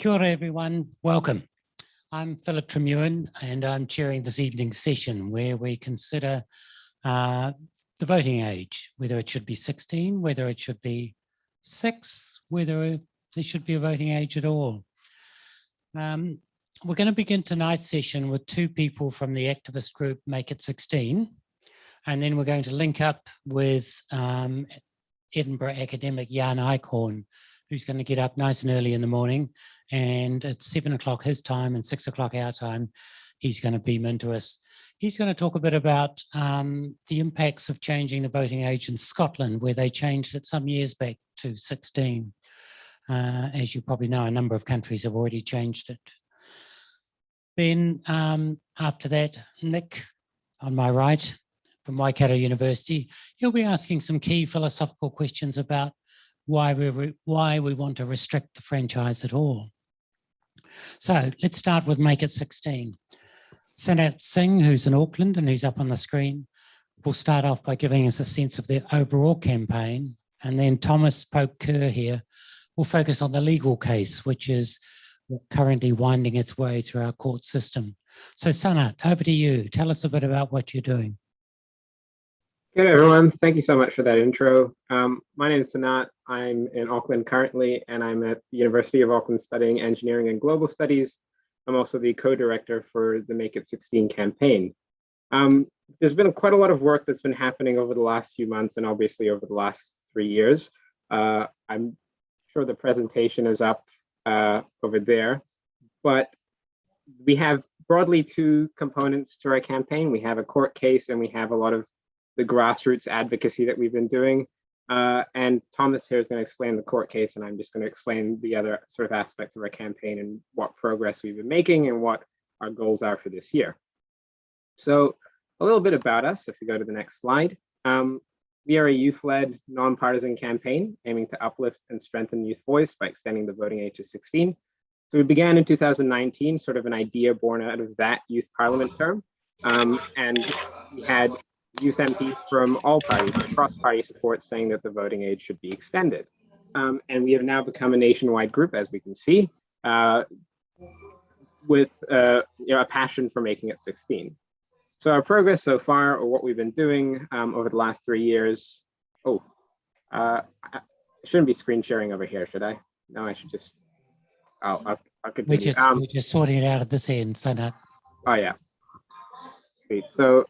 Kia ora everyone, welcome. I'm Philip Tremewen and I'm chairing this evening's session where we consider the voting age, whether it should be 16, whether it should be 6, whether there should be a voting age at all. We're going to begin tonight's session with two people from the activist group Make It 16, and then we're going to link up with Edinburgh academic Jan Eichorn, who's going to get up nice and early in the morning, and at 7 o'clock his time and 6 o'clock our time, he's going to beam into us. He's going to talk a bit about the impacts of changing the voting age in Scotland, where they changed it some years back to 16. As you probably know, a number of countries have already changed it. Then after that, Nick, on my right, from Waikato University, he'll be asking some key philosophical questions about why we want to restrict the franchise at all. So let's start with Make It 16. Sanat Singh, who's in Auckland and who's up on the screen, will start off by giving us a sense of the overall campaign, and then Thomas Pope-Kerr here will focus on the legal case, which is currently winding its way through our court system. So Sanat, over to you. Tell us a bit about what you're doing. Good everyone, thank you so much for that intro. My name is Sanat. I'm in Auckland currently, and I'm at the University of Auckland studying engineering and global studies. I'm also the co-director for the Make It 16 campaign. There's been quite a lot of work that's been happening over the last few months and obviously over the last 3 years. I'm sure the presentation is up over there, but we have broadly two components to our campaign. We have a court case and we have a lot of the grassroots advocacy that we've been doing. And Thomas here is going to explain the court case, and I'm just going to explain the other sort of aspects of our campaign and what progress we've been making and what our goals are for this year. So a little bit about us, if we go to the next slide. We are a youth-led, nonpartisan campaign aiming to uplift and strengthen youth voice by extending the voting age to 16. So we began in 2019, sort of an idea born out of that youth parliament term. And we had youth MPs from all parties, cross-party support, saying that the voting age should be extended. And we have now become a nationwide group, as we can see, with a passion for making it 16. So our progress so far, or what we've been doing over the last 3 years. I shouldn't be screen sharing over here, should I? No, I should just, I'll continue. We're just sorting it out at this end, Sanat. Oh yeah, great. So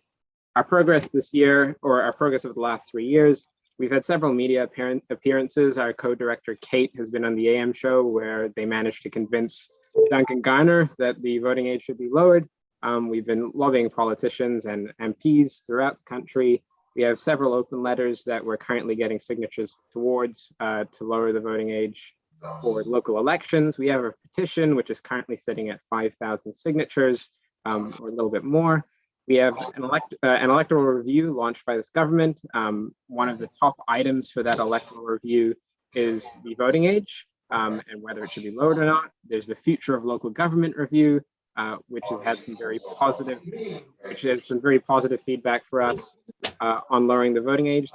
our progress this year, or our progress over the last 3 years, we've had several media appearances. Our co-director, Kate, has been on the AM show where they managed to convince Duncan Garner that the voting age should be lowered. We've been lobbying politicians and MPs throughout the country. We have several open letters that we're currently getting signatures towards to lower the voting age for local elections. We have a petition, which is currently sitting at 5,000 signatures, or a little bit more. We have an electoral review launched by this government. One of the top items for that electoral review is the voting age and whether it should be lowered or not. There's the future of local government review, which has had some very positive, feedback for us on lowering the voting age.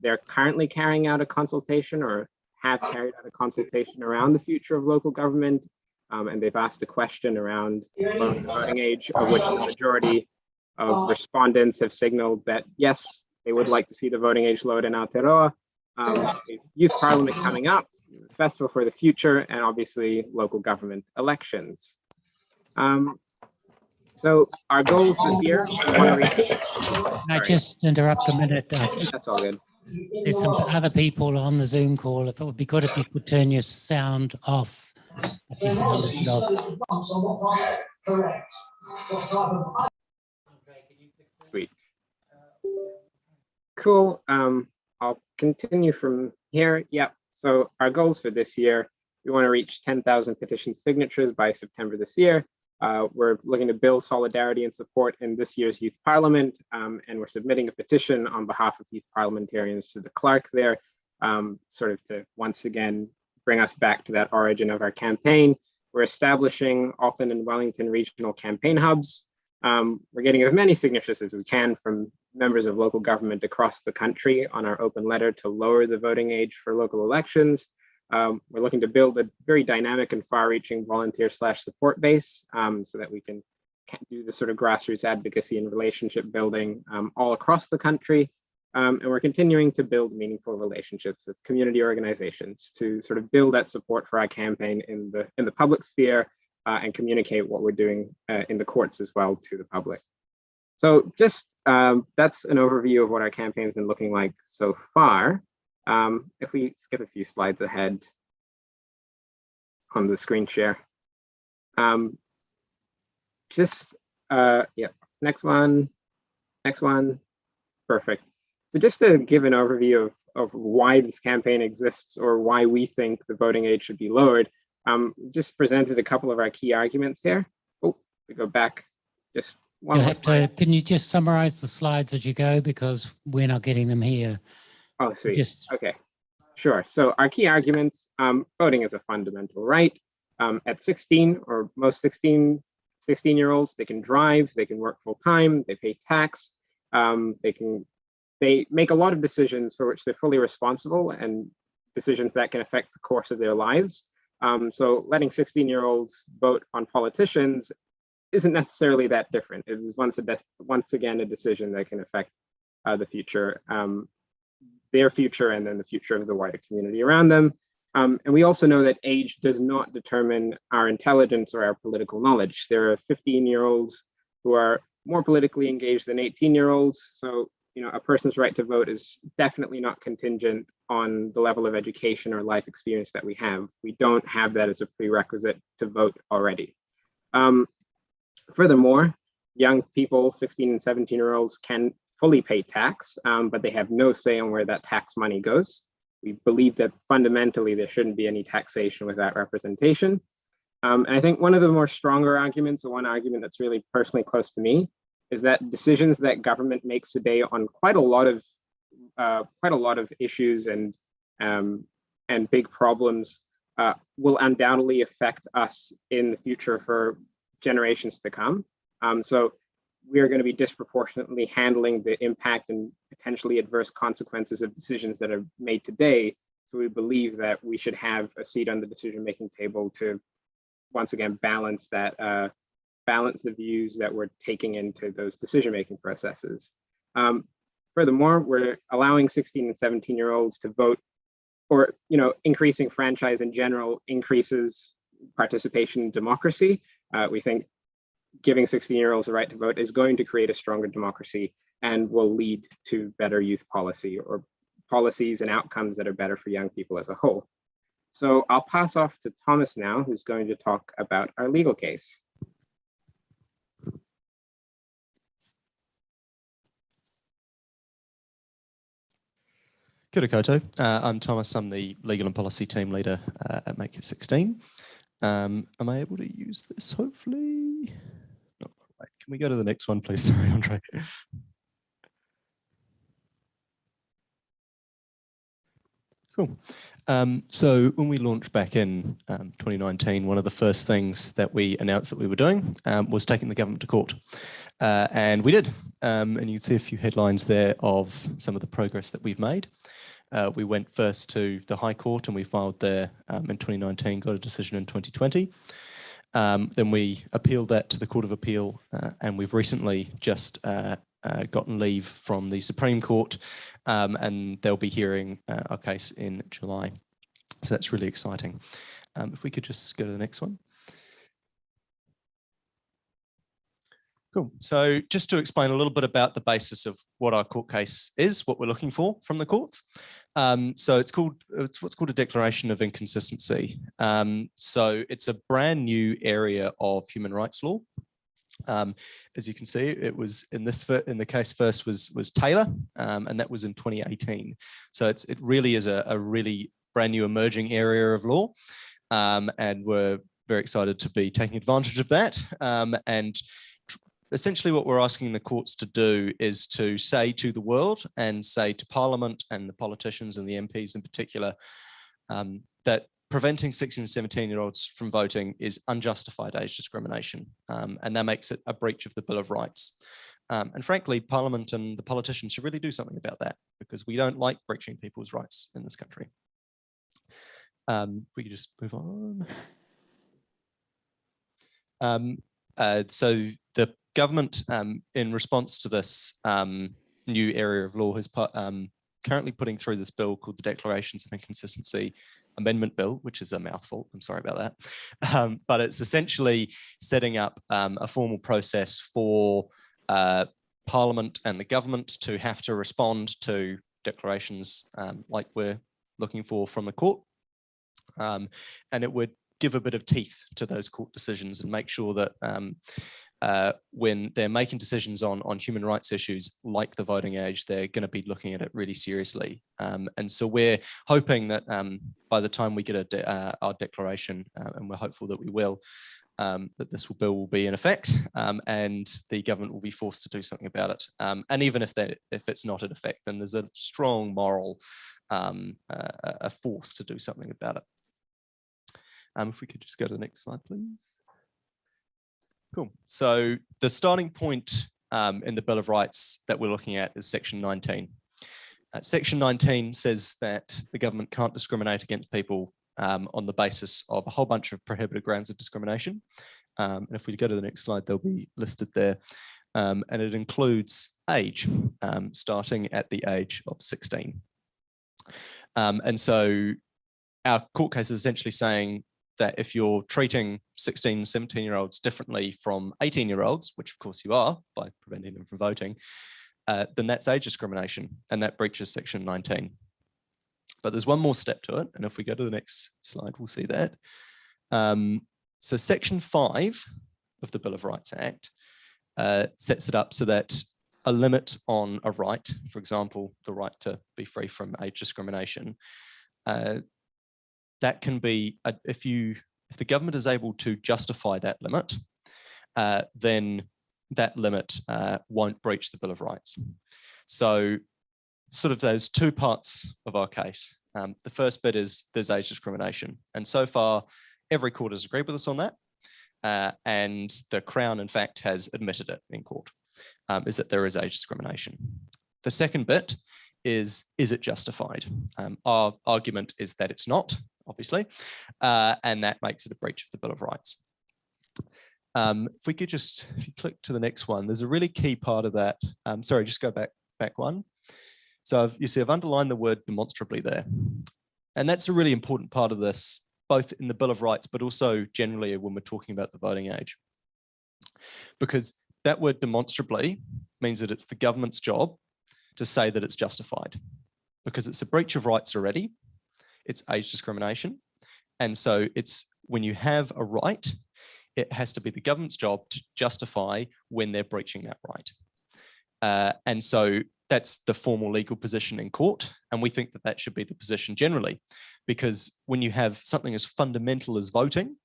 They're currently carrying out a consultation, or have carried out a consultation around the future of local government, and they've asked a question around lowering the voting age, of which the majority of respondents have signaled that yes, they would like to see the voting age lowered in Aotearoa. Youth Parliament coming up, the Festival for the Future, and obviously local government elections. So our goals this year, we want to reach. Can I just interrupt a minute? That's all good. There's some other people on the Zoom call. If it would be good if you could turn your sound off. If your sound isn't off. Correct. Sweet. Cool. I'll continue from here. Yep. So our goals for this year, we want to reach 10,000 petition signatures by September this year. We're looking to build solidarity and support in this year's Youth Parliament, and we're submitting a petition on behalf of youth parliamentarians to the clerk there, sort of to once again bring us back to that origin of our campaign. We're establishing Auckland and Wellington regional campaign hubs. We're getting as many signatures as we can from members of local government across the country on our open letter to lower the voting age for local elections. We're looking to build a very dynamic and far-reaching volunteer/support base so that we can do the sort of grassroots advocacy and relationship building all across the country. And we're continuing to build meaningful relationships with community organizations to sort of build that support for our campaign in the public sphere and communicate what we're doing in the courts as well to the public. So just that's an overview of what our campaign's been looking like so far. If we skip a few slides ahead on the screen share. Yeah, next one, perfect. So just to give an overview of why this campaign exists or why we think the voting age should be lowered, just presented a couple of our key arguments here. Oh, we go back just one more slide. Can you just summarize the slides as you go, because we're not getting them here. Oh, sweet. Okay, sure. So our key arguments, voting is a fundamental right. At 16, or most 16-year-olds, they can drive, they can work full time, they pay tax, they make a lot of decisions for which they're fully responsible and decisions that can affect the course of their lives. So letting 16-year-olds vote on politicians isn't necessarily that different. It is once again a decision that can affect the future, their future, and then the future of the wider community around them. And we also know that age does not determine our intelligence or our political knowledge. There are 15-year-olds who are more politically engaged than 18-year-olds. So, you know, a person's right to vote is definitely not contingent on the level of education or life experience that we have. We don't have that as a prerequisite to vote already. Furthermore, young people, 16 and 17-year-olds, can fully pay tax, but they have no say on where that tax money goes. We believe that fundamentally there shouldn't be any taxation without representation. And I think one of the more stronger arguments, or one argument that's really personally close to me, is that decisions that government makes today on quite a lot of issues and big problems will undoubtedly affect us in the future for generations to come. So we are going to be disproportionately handling the impact and potentially adverse consequences of decisions that are made today. So we believe that we should have a seat on the decision-making table to once again balance that, balance the views that we're taking into those decision-making processes. Furthermore, we're allowing 16 and 17-year-olds to vote, or, you know, increasing franchise in general increases participation in democracy. We think giving 16-year-olds the right to vote is going to create a stronger democracy and will lead to better youth policy, or policies and outcomes that are better for young people as a whole. So I'll pass off to Thomas now, who's going to talk about our legal case. Kia ora koutou. I'm Thomas. I'm the legal and policy team leader at Make It 16. Am I able to use this, hopefully? No, wait, can we go to the next one, please? Sorry, Andre. Cool. So when we launched back in 2019, one of the first things that we announced that we were doing was taking the government to court. And we did. And you can see a few headlines there of some of the progress that we've made. We went first to the High Court and we filed there in 2019, got a decision in 2020. Then we appealed that to the Court of Appeal, and we've recently just gotten leave from the Supreme Court, and they'll be hearing our case in July. So that's really exciting. If we could just go to the next one. Cool. So just to explain a little bit about the basis of what our court case is, what we're looking for from the courts. So it's what's called a declaration of inconsistency. So it's a brand new area of human rights law. As you can see, it was in the case first was Taylor, and that was in 2018. So it really is a really brand new emerging area of law, and we're very excited to be taking advantage of that. And essentially what we're asking the courts to do is to say to the world and say to Parliament and the politicians and the MPs in particular, that preventing 16 and 17-year-olds from voting is unjustified age discrimination, and that makes it a breach of the Bill of Rights. And frankly, Parliament and the politicians should really do something about that, because we don't like breaching people's rights in this country. If we could just move on. So the government, in response to this new area of law, has currently putting through this bill called the Declarations of Inconsistency Amendment Bill, which is a mouthful. I'm sorry about that. But it's essentially setting up a formal process for Parliament and the government to have to respond to declarations like we're looking for from the court. And it would give a bit of teeth to those court decisions and make sure that when they're making decisions on human rights issues like the voting age, they're going to be looking at it really seriously. And so we're hoping that by the time we get our declaration, and we're hopeful that we will, that this bill will be in effect, and the government will be forced to do something about it. And even if it's not in effect, then there's a strong moral a force to do something about it. If we could just go to the next slide, please. Cool. So the starting point in the Bill of Rights that we're looking at is Section 19. Section 19 says that the government can't discriminate against people on the basis of a whole bunch of prohibited grounds of discrimination. And if we go to the next slide, they'll be listed there. And it includes age, starting at the age of 16. And so our court case is essentially saying that if you're treating 16, 17-year-olds differently from 18-year-olds, which of course you are by preventing them from voting, then that's age discrimination, and that breaches Section 19. But there's one more step to it, and if we go to the next slide, we'll see that. So Section 5 of the Bill of Rights Act sets it up so that a limit on a right, for example, the right to be free from age discrimination, that can be, if the government is able to justify that limit, then that limit won't breach the Bill of Rights. So sort of those two parts of our case. The first bit is there's age discrimination. And so far, every court has agreed with us on that. And the Crown, in fact, has admitted it in court, is that there is age discrimination. The second bit is it justified? Our argument is that it's not, obviously, and that makes it a breach of the Bill of Rights. If we could just, if you click to the next one, there's a really key part of that. Sorry, just go back one. So you see I've underlined the word demonstrably there. And that's a really important part of this, both in the Bill of Rights, but also generally when we're talking about the voting age. Because that word demonstrably means that it's the government's job to say that it's justified, because it's a breach of rights already. It's age discrimination. And so it's when you have a right, it has to be the government's job to justify when they're breaching that right. And so that's the formal legal position in court. And we think that that should be the position generally, because when you have something as fundamental as voting,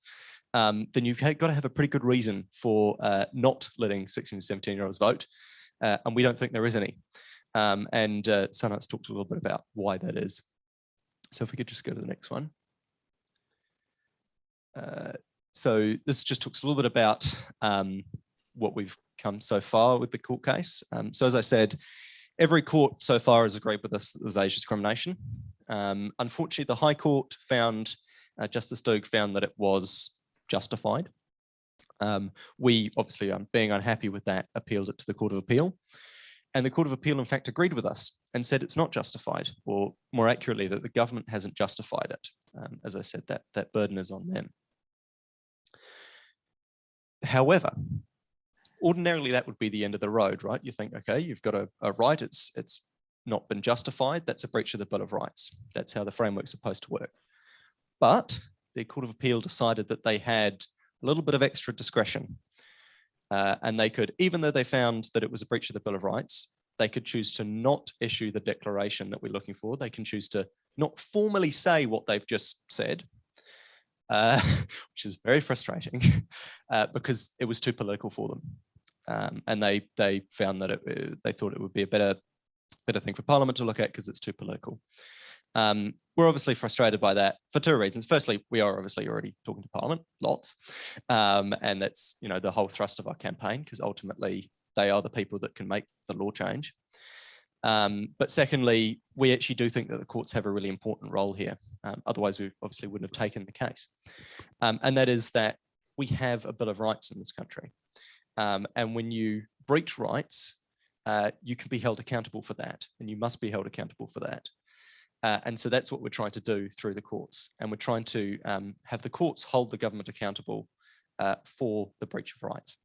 then you've got to have a pretty good reason for not letting 16 to 17-year-olds vote. And we don't think there is any. And Sanat's talked a little bit about why that is. So if we could just go to the next one. So this just talks a little bit about what we've come so far with the court case. So as I said, every court so far has agreed with us that there's age discrimination. Unfortunately, the High Court found, Justice Doog found that it was justified. We obviously, being unhappy with that, appealed it to the Court of Appeal. And the Court of Appeal, in fact, agreed with us and said it's not justified, or more accurately, that the government hasn't justified it. As I said, that burden is on them. However, ordinarily that would be the end of the road, right? You think, okay, you've got a right, it's not been justified, that's a breach of the Bill of Rights. That's how the framework's supposed to work. But the Court of Appeal decided that they had a little bit of extra discretion. And they could, even though they found that it was a breach of the Bill of Rights, they could choose to not issue the declaration that we're looking for. They can choose to not formally say what they've just said, which is very frustrating because it was too political for them. And they found that they thought it would be a better thing for Parliament to look at because it's too political. We're obviously frustrated by that for two reasons. Firstly, we are obviously already talking to Parliament, lots. And that's, the whole thrust of our campaign, because ultimately they are the people that can make the law change. But secondly, we actually do think that the courts have a really important role here. Otherwise, we obviously wouldn't have taken the case. And that is that we have a Bill of Rights in this country. And when you breach rights, you can be held accountable for that, and you must be held accountable for that. And so that's what we're trying to do through the courts. And we're trying to have the courts hold the government accountable for the breach of rights.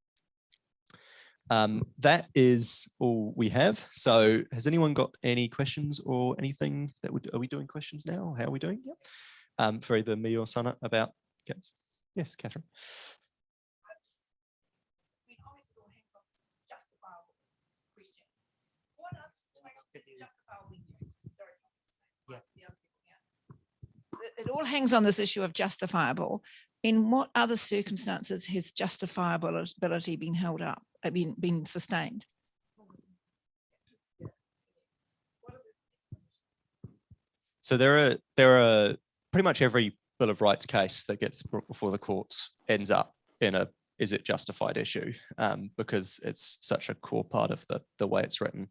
That is all we have. So has anyone got any questions or anything that are we doing questions now? How are we doing? Yep. For either me or Sana about case. Yes, Catherine. It all hangs on this issue of justifiable. In what other circumstances has justifiability been held up, been sustained? So there are pretty much every Bill of Rights case that gets brought before the courts ends up in a is it justified issue, because it's such a core part of the way it's written.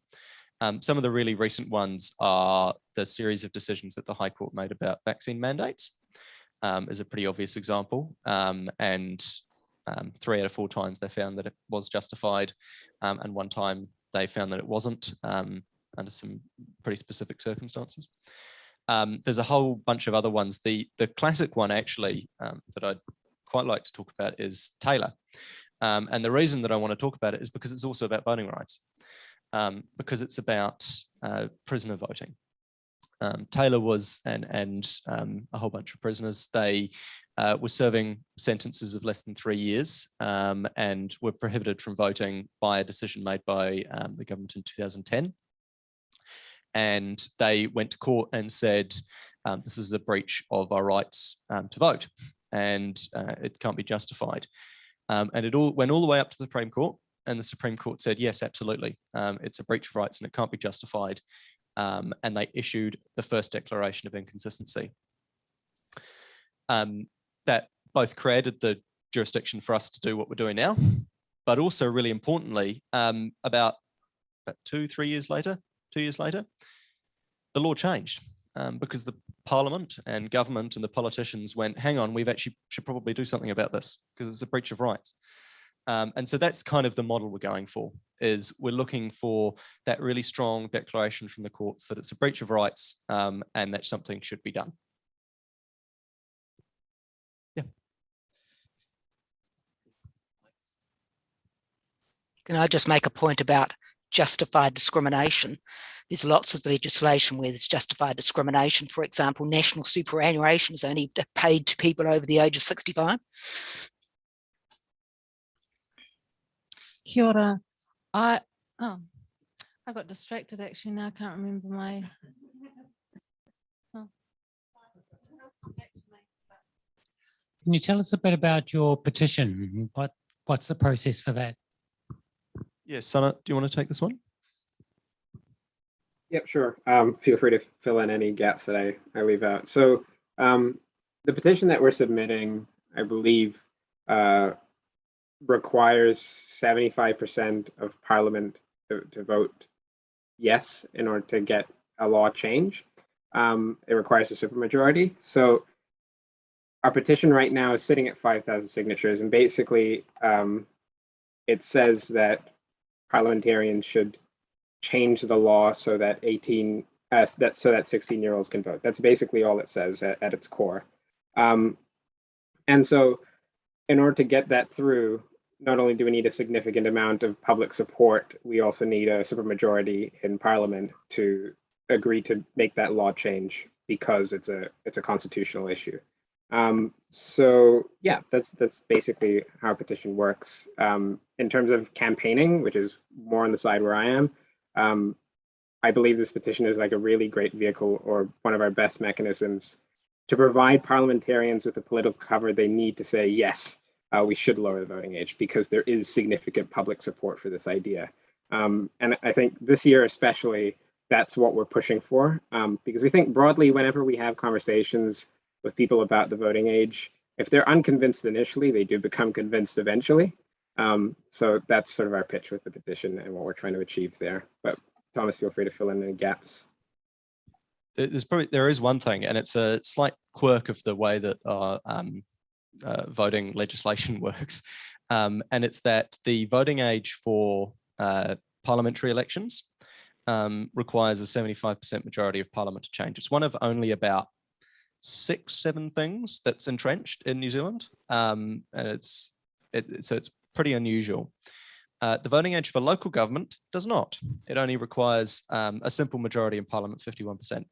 Some of the really recent ones are the series of decisions that the High Court made about vaccine mandates, is a pretty obvious example. And 3 out of 4 times they found that it was justified, and 1 time they found that it wasn't, under some pretty specific circumstances. There's a whole bunch of other ones. The classic one actually that I'd quite like to talk about is Taylor. And the reason that I want to talk about it is because it's also about voting rights. Because it's about prisoner voting. Taylor was, and a whole bunch of prisoners, they were serving sentences of less than 3 years, and were prohibited from voting by a decision made by the government in 2010. And they went to court and said, this is a breach of our rights to vote, and it can't be justified. And it all went all the way up to the Supreme Court. And the Supreme Court said, yes, absolutely. It's a breach of rights and it can't be justified. And they issued the first declaration of inconsistency. That both created the jurisdiction for us to do what we're doing now, but also really importantly, about 2 years later, the law changed because the Parliament and government and the politicians went, hang on, we've actually should probably do something about this because it's a breach of rights. And so that's kind of the model we're going for, is we're looking for that really strong declaration from the courts that it's a breach of rights, and that something should be done. Yeah. Can I just make a point about justified discrimination? There's lots of legislation where there's justified discrimination. For example, national superannuation is only paid to people over the age of 65. Kia ora. I got distracted actually. Now I can't remember my. Can you tell us a bit about your petition? What's the process for that? Yes, Sana, do you want to take this one? Yep, sure. Feel free to fill in any gaps that I leave out. So the petition that we're submitting, I believe, requires 75% of Parliament to vote yes in order to get a law change. It requires a supermajority. So our petition right now is sitting at 5,000 signatures, and basically it says that parliamentarians should change the law so that 16-year-olds can vote. That's basically all it says at its core. And so in order to get that through, not only do we need a significant amount of public support, we also need a supermajority in Parliament to agree to make that law change, because it's a constitutional issue. So yeah, that's basically how a petition works. In terms of campaigning, which is more on the side where I am, I believe this petition is like a really great vehicle, or one of our best mechanisms, to provide parliamentarians with the political cover they need to say, yes, we should lower the voting age, because there is significant public support for this idea. And I think this year especially, that's what we're pushing for, because we think broadly, whenever we have conversations with people about the voting age, if they're unconvinced initially, they do become convinced eventually. So that's sort of our pitch with the petition and what we're trying to achieve there. But Thomas, feel free to fill in any gaps. There is one thing, and it's a slight quirk of the way that our voting legislation works, and it's that the voting age for parliamentary elections requires a 75% majority of parliament to change. It's one of only about 6-7 things that's entrenched in New Zealand, and so it's pretty unusual. The voting age for local government does not. It only requires a simple majority in parliament, 51%,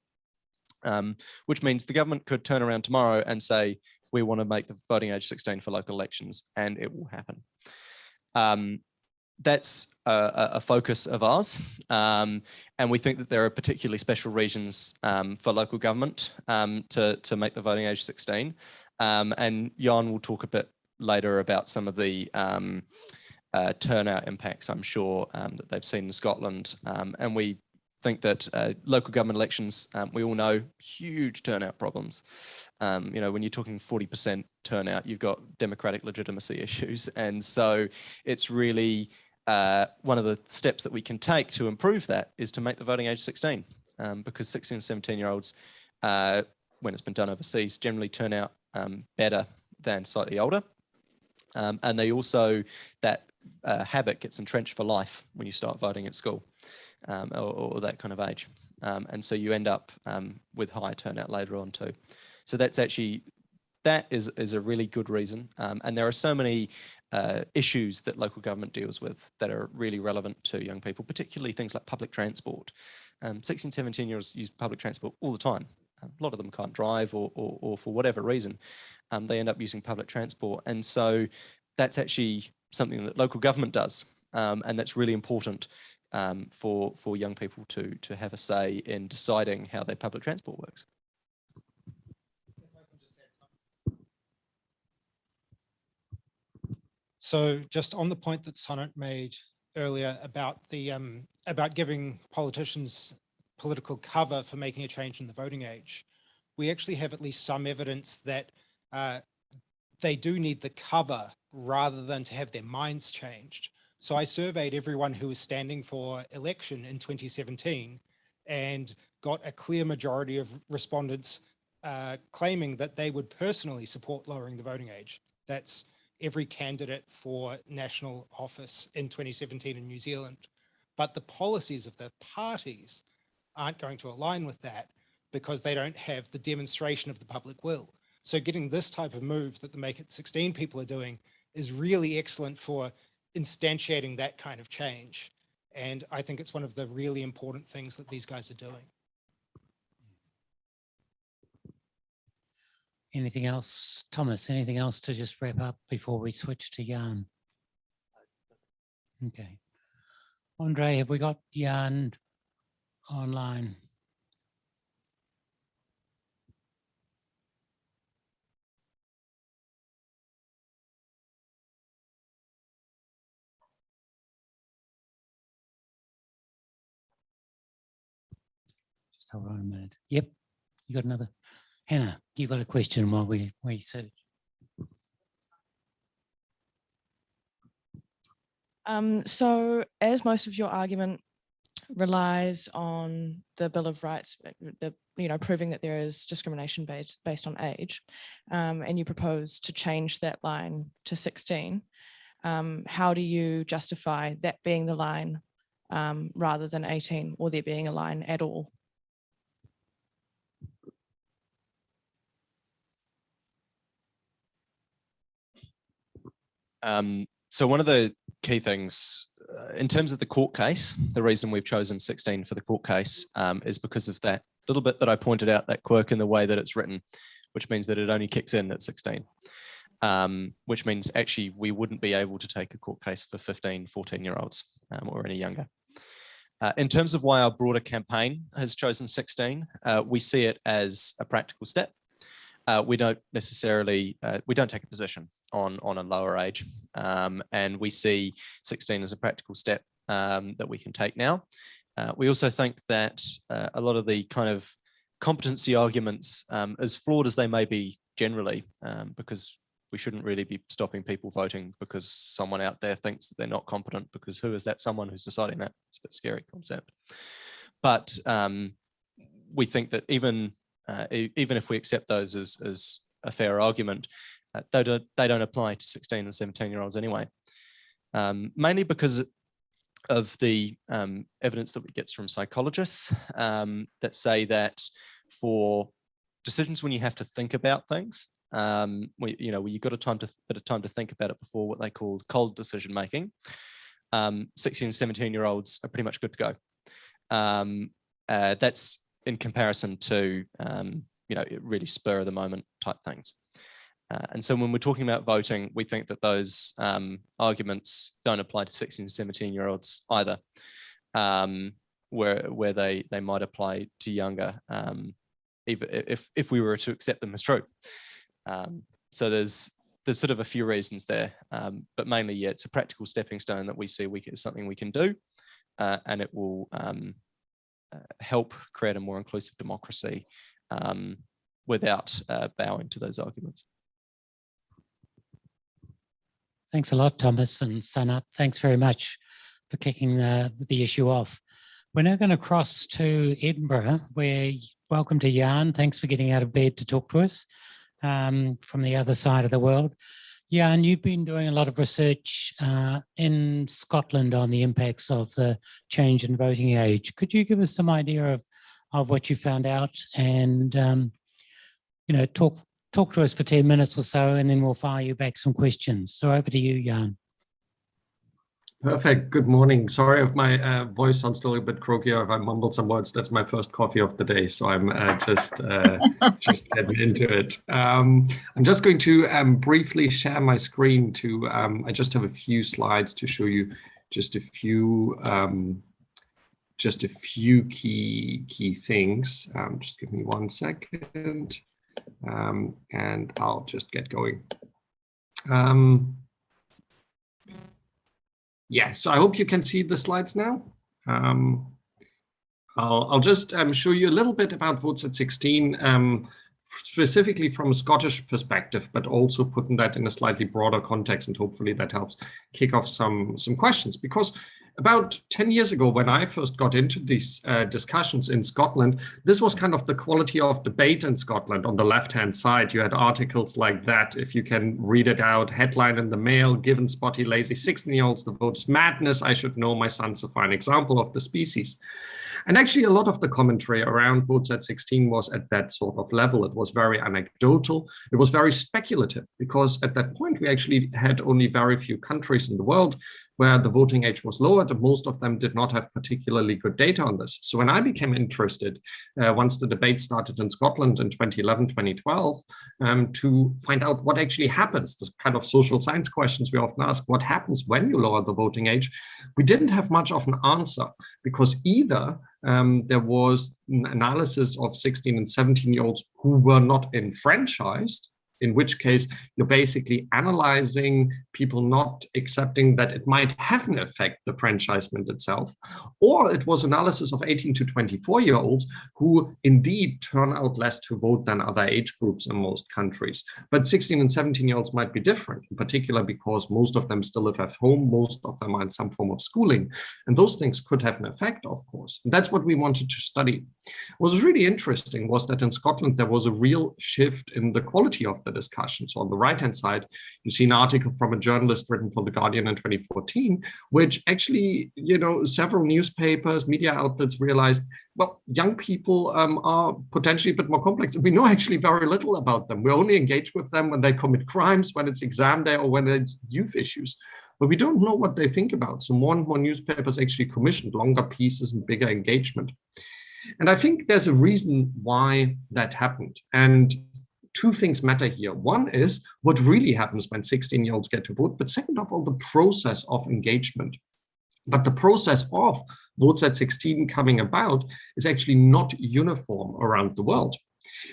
which means the government could turn around tomorrow and say, we want to make the voting age 16 for local elections, and it will happen. That's a focus of ours, and we think that there are particularly special reasons for local government to make the voting age 16. And Jan will talk a bit later about some of the turnout impacts, I'm sure, that they've seen in Scotland. And we think that local government elections, we all know, huge turnout problems. You know, when you're talking 40% turnout, you've got democratic legitimacy issues. And so it's really one of the steps that we can take to improve that is to make the voting age 16, because 16 and 17-year-olds, when it's been done overseas, generally turn out better than slightly older. And they also, that habit gets entrenched for life when you start voting at school, or that kind of age. And so you end up with higher turnout later on too. So that's actually, that is a really good reason. And there are so many issues that local government deals with that are really relevant to young people, particularly things like public transport. 16, 17-year-olds use public transport all the time. A lot of them can't drive or for whatever reason, they end up using public transport. And so that's actually something that local government does. And that's really important for young people to have a say in deciding how their public transport works. So just on the point that Sonnet made earlier about the about giving politicians political cover for making a change in the voting age, we actually have at least some evidence that they do need the cover rather than to have their minds changed. So I surveyed everyone who was standing for election in 2017 and got a clear majority of respondents claiming that they would personally support lowering the voting age. That's every candidate for national office in 2017 in New Zealand. But the policies of the parties aren't going to align with that because they don't have the demonstration of the public will. So getting this type of move that the Make It 16 people are doing is really excellent for instantiating that kind of change. And I think it's one of the really important things that these guys are doing. Anything else, Thomas, anything else to just wrap up before we switch to Jan? Okay. Andre, have we got Jan online? Just hold on a minute. Yep, you got another. Hannah, you got a question while we search. So as most of your argument relies on the Bill of Rights, proving that there is discrimination based on age, and you propose to change that line to 16, how do you justify that being the line rather than 18, or there being a line at all? So one of the key things in terms of the court case, the reason we've chosen 16 for the court case is because of that little bit that I pointed out, that quirk in the way that it's written, which means that it only kicks in at 16, which means actually we wouldn't be able to take a court case for 15, 14-year-olds or any younger. In terms of why our broader campaign has chosen 16, we see it as a practical step. We don't necessarily, we don't take a position on a lower age, and we see 16 as a practical step that we can take now. We also think that a lot of the kind of competency arguments, as flawed as they may be generally, because we shouldn't really be stopping people voting because someone out there thinks that they're not competent, because who is that someone who's deciding that? It's a bit scary concept. But we think that even if we accept those as a fair argument, they don't apply to 16 and 17-year-olds anyway, mainly because of the evidence that we get from psychologists that say that for decisions when you have to think about things, where you've got a bit of time to think about it before what they call cold decision making, 16 and 17-year-olds are pretty much good to go. That's in comparison to really spur of the moment type things. And so when we're talking about voting, we think that those arguments don't apply to 16 and 17-year-olds either, where they might apply to younger, even if we were to accept them as true. So there's sort of a few reasons there, but mainly, yeah, it's a practical stepping stone that we see is something we can do, and it will help create a more inclusive democracy without bowing to those arguments. Thanks a lot, Thomas and Sanat. Thanks very much for kicking the issue off. We're now going to cross to Edinburgh, where welcome to Jan. Thanks for getting out of bed to talk to us from the other side of the world. Jan, you've been doing a lot of research in Scotland on the impacts of the change in voting age. Could you give us some idea of what you found out and talk to us for 10 minutes or so, and then we'll fire you back some questions. So over to you, Jan. Perfect. Good morning. Sorry if my voice sounds still a bit croaky or if I mumbled some words. That's my first coffee of the day, so I'm just getting into it. I'm just going to briefly share my screen to. I just have a few slides to show you just a few key things. Just give me 1 second, and I'll just get going. Yeah, so I hope you can see the slides now. I'll just show you a little bit about votes at 16, specifically from a Scottish perspective, but also putting that in a slightly broader context, and hopefully that helps kick off some questions. Because about 10 years ago, when I first got into these discussions in Scotland, this was kind of the quality of debate in Scotland. On the left-hand side, you had articles like that, if you can read it out, headline in the Mail, given spotty, lazy 16-year-olds, the vote is madness, I should know, my son's a fine example of the species. And actually, a lot of the commentary around votes at 16 was at that sort of level. It was very anecdotal. It was very speculative, because at that point, we actually had only very few countries in the world where the voting age was lowered, and most of them did not have particularly good data on this. So when I became interested, once the debate started in Scotland in 2011, 2012, to find out what actually happens, the kind of social science questions we often ask, what happens when you lower the voting age, we didn't have much of an answer, because either there was an analysis of 16 and 17-year-olds who were not enfranchised, in which case you're basically analyzing people not accepting that it might have an effect, the franchisement itself, or it was analysis of 18 to 24-year-olds who indeed turn out less to vote than other age groups in most countries. But 16 and 17-year-olds might be different, in particular because most of them still live at home, most of them are in some form of schooling, and those things could have an effect, of course. And that's what we wanted to study. What was really interesting was that in Scotland, there was a real shift in the quality of the discussion. So on the right-hand side, you see an article from a journalist written for The Guardian in 2014, which actually, several newspapers, media outlets realized, well, young people are potentially a bit more complex. We know actually very little about them. We only engage with them when they commit crimes, when it's exam day, or when it's youth issues. But we don't know what they think about. So more and more newspapers actually commissioned longer pieces and bigger engagement. And I think there's a reason why that happened. And two things matter here. One is what really happens when 16-year-olds get to vote, but second of all, the process of engagement. But the process of votes at 16 coming about is actually not uniform around the world.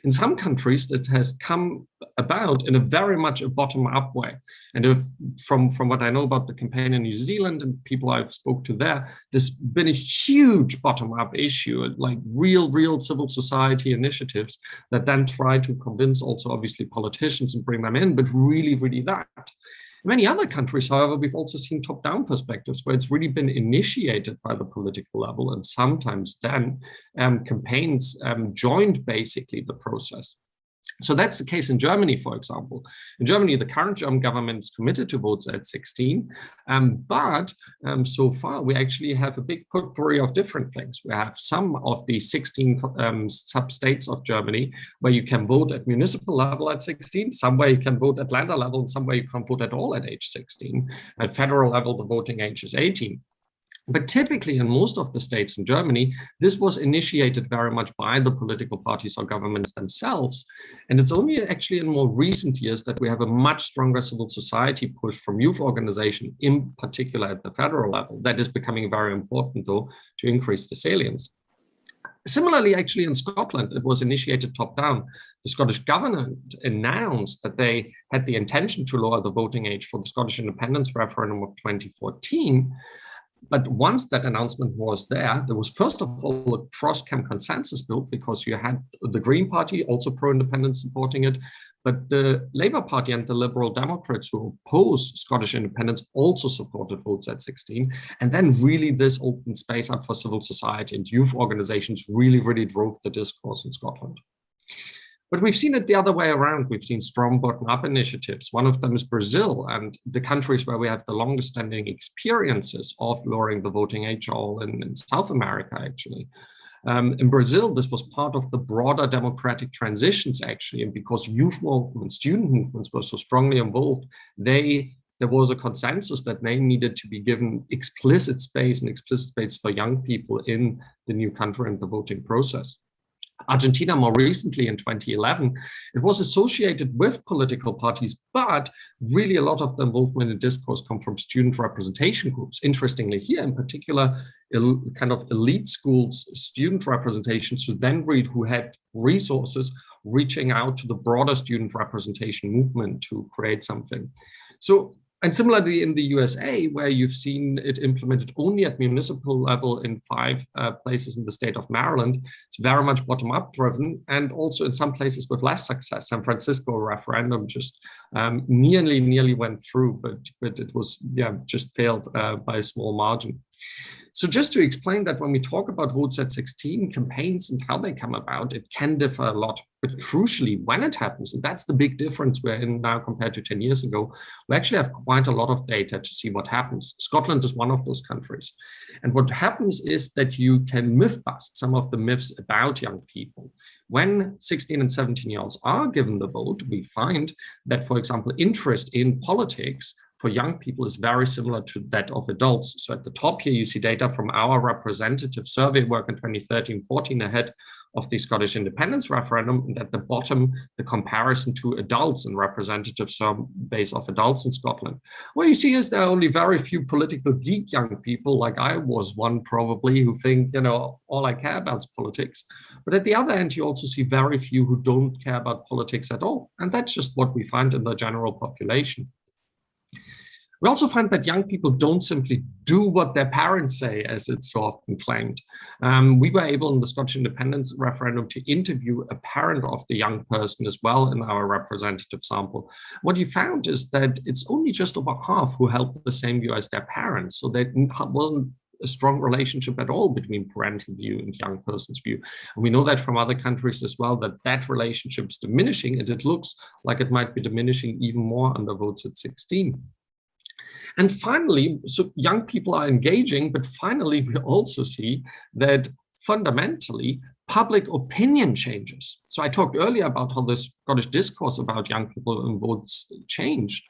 In some countries, it has come about in a very much a bottom-up way. And if, from what I know about the campaign in New Zealand and people I've spoke to there, there's been a huge bottom-up issue, like real civil society initiatives that then try to convince also obviously politicians and bring them in, but really that. In many other countries, however, we've also seen top-down perspectives where it's really been initiated by the political level, and sometimes then campaigns joined basically the process. So that's the case in Germany, for example. In Germany, the current German government is committed to votes at 16, but so far we actually have a big potpourri of different things. We have some of the 16 sub-states of Germany where you can vote at municipal level at 16, somewhere you can vote at Länder level, and somewhere you can't vote at all at age 16. At federal level, the voting age is 18. But typically in most of the states in Germany, this was initiated very much by the political parties or governments themselves. And it's only actually in more recent years that we have a much stronger civil society push from youth organization, in particular at the federal level. That is becoming very important though, to increase the salience. Similarly, actually in Scotland, it was initiated top down. The Scottish government announced that they had the intention to lower the voting age for the Scottish independence referendum of 2014. But once that announcement was there was first of all a cross-camp consensus built, because you had the Green Party, also pro-independence, supporting it. But the Labour Party and the Liberal Democrats who oppose Scottish independence also supported votes at 16. And then really this opened space up for civil society, and youth organizations really drove the discourse in Scotland. But we've seen it the other way around. We've seen strong bottom-up initiatives. One of them is Brazil, and the countries where we have the longest standing experiences of lowering the voting age are all in South America, actually. In Brazil, this was part of the broader democratic transitions, actually, and because youth movements, student movements were so strongly involved, there was a consensus that they needed to be given explicit space for young people in the new country and the voting process. Argentina, more recently in 2011, it was associated with political parties, but really a lot of the involvement in discourse come from student representation groups. Interestingly, here in particular, kind of elite schools, student representations who had resources reaching out to the broader student representation movement to create something. So, and similarly in the USA, where you've seen it implemented only at municipal level in 5 places in the state of Maryland, it's very much bottom-up driven, and also in some places with less success. San Francisco referendum just nearly went through, but it was just failed by a small margin. So just to explain that when we talk about votes at 16, campaigns and how they come about, it can differ a lot. But crucially, when it happens, and that's the big difference we're in now compared to 10 years ago, we actually have quite a lot of data to see what happens. Scotland is one of those countries. And what happens is that you can myth bust some of the myths about young people. When 16 and 17-year-olds are given the vote, we find that, for example, interest in politics for young people is very similar to that of adults. So at the top here, you see data from our representative survey work in 2013-14 ahead of the Scottish independence referendum, and at the bottom, the comparison to adults and representative surveys of adults in Scotland. What you see is there are only very few political geek young people, like I was one probably, who think, all I care about is politics. But at the other end, you also see very few who don't care about politics at all. And that's just what we find in the general population. We also find that young people don't simply do what their parents say, as it's so often claimed. We were able in the Scottish independence referendum to interview a parent of the young person as well in our representative sample. What you found is that it's only just over half who held the same view as their parents. So there wasn't a strong relationship at all between parental view and young person's view. And we know that from other countries as well, that relationship is diminishing, and it looks like it might be diminishing even more under votes at 16. And finally, so young people are engaging, but finally, we also see that fundamentally, public opinion changes. So I talked earlier about how the Scottish discourse about young people and votes changed.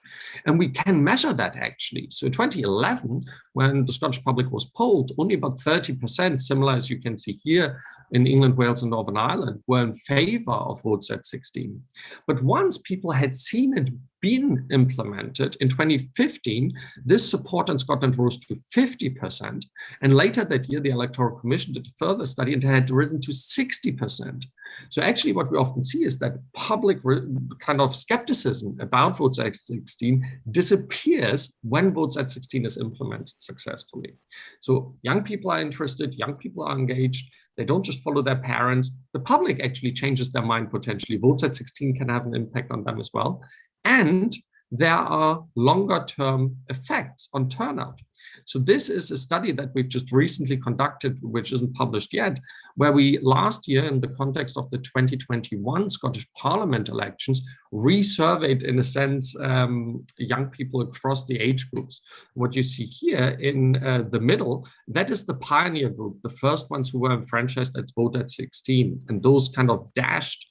And we can measure that actually. So in 2011, when the Scottish public was polled, only about 30%, similar as you can see here in England, Wales, and Northern Ireland, were in favor of votes at 16. But once people had seen it been implemented in 2015, this support in Scotland rose to 50%. And later that year, the Electoral Commission did a further study and it had risen to 60%. So actually what we often see is that public kind of skepticism about votes at 16 disappears when votes at 16 is implemented successfully. So young people are interested, young people are engaged, they don't just follow their parents. The public actually changes their mind potentially. Votes at 16 can have an impact on them as well. And there are longer term effects on turnout. So this is a study that we've just recently conducted, which isn't published yet, where we last year, in the context of the 2021 Scottish Parliament elections, resurveyed, in a sense, young people across the age groups. What you see here in the middle, that is the pioneer group, the first ones who were enfranchised at vote at 16. And those kind of dashed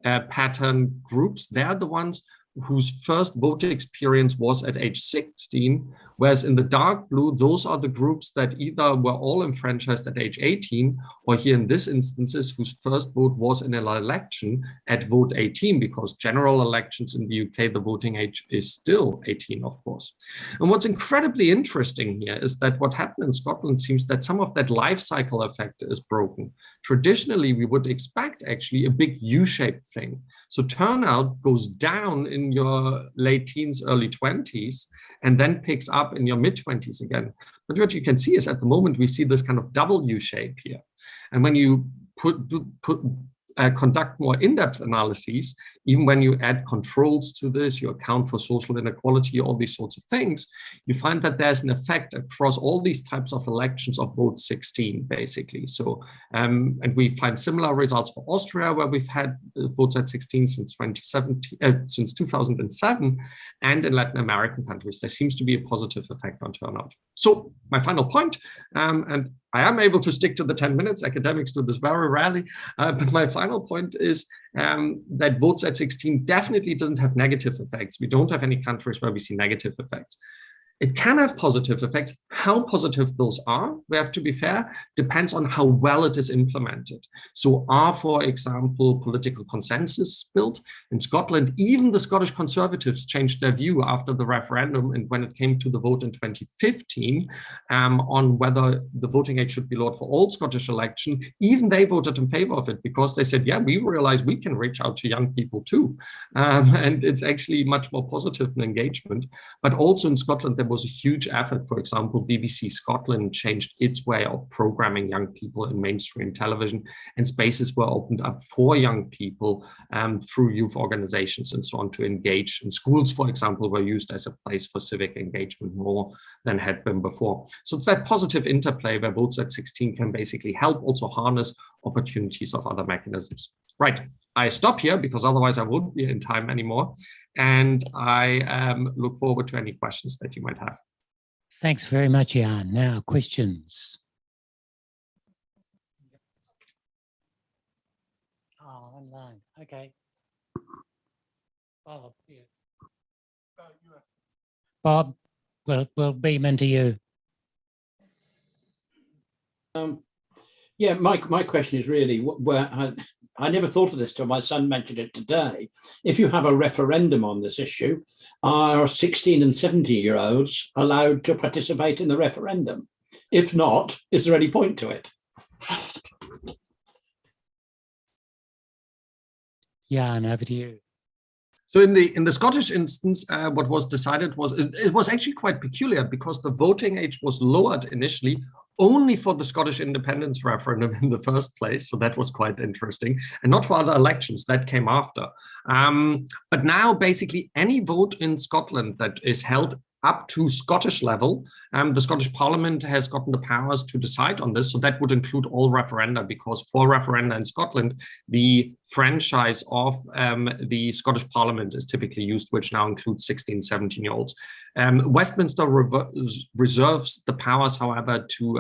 pattern groups, they're the ones whose first voting experience was at age 16, whereas in the dark blue, those are the groups that either were all enfranchised at age 18, or here in this instances, whose first vote was in an election at vote 18, because general elections in the UK, the voting age is still 18, of course. And what's incredibly interesting here is that what happened in Scotland seems that some of that life cycle effect is broken. Traditionally, we would expect actually a big U-shaped thing. So turnout goes down in your late teens, early 20s, and then picks up in your mid-20s again. But what you can see is at the moment, we see this kind of double U shape here. And when you conduct more in-depth analyses, even when you add controls to this, you account for social inequality, all these sorts of things, you find that there's an effect across all these types of elections of vote 16, basically. So, and we find similar results for Austria, where we've had votes at 16 since 2007, and in Latin American countries, there seems to be a positive effect on turnout. So my final point, and I am able to stick to the 10 minutes. Academics do this very rarely. But my final point is that votes at 16 definitely doesn't have negative effects. We don't have any countries where we see negative effects. It can have positive effects. How positive those are, we have to be fair, depends on how well it is implemented. So are, for example, political consensus built? In Scotland, even the Scottish Conservatives changed their view after the referendum, and when it came to the vote in 2015 on whether the voting age should be lowered for all Scottish election, even they voted in favor of it, because they said, yeah, we realize we can reach out to young people too. And it's actually much more positive in engagement. But also in Scotland, there was a huge effort. For example, BBC Scotland changed its way of programming young people in mainstream television, and spaces were opened up for young people through youth organizations and so on to engage. And schools, for example, were used as a place for civic engagement more than had been before. So it's that positive interplay where votes at 16 can basically help also harness opportunities of other mechanisms. Right, I stop here because otherwise I won't be in time anymore. And I look forward to any questions that you might have. Thanks very much, Jan. Now, questions. Oh, online. Okay. Bob, yeah. Bob, we'll beam into you. Yeah, my question is really where I never thought of this till my son mentioned it today. If you have a referendum on this issue, are 16 and 17-year-olds allowed to participate in the referendum? If not, is there any point to it? Jan, over to you. So in the Scottish instance, what was decided was, it was actually quite peculiar because the voting age was lowered initially only for the Scottish independence referendum in the first place. So that was quite interesting, and not for other elections that came after. But now basically any vote in Scotland that is held up to Scottish level, the Scottish Parliament has gotten the powers to decide on this. So that would include all referenda, because for referenda in Scotland, the franchise of the Scottish Parliament is typically used, which now includes 16, 17-year-olds. Westminster reserves the powers, however, to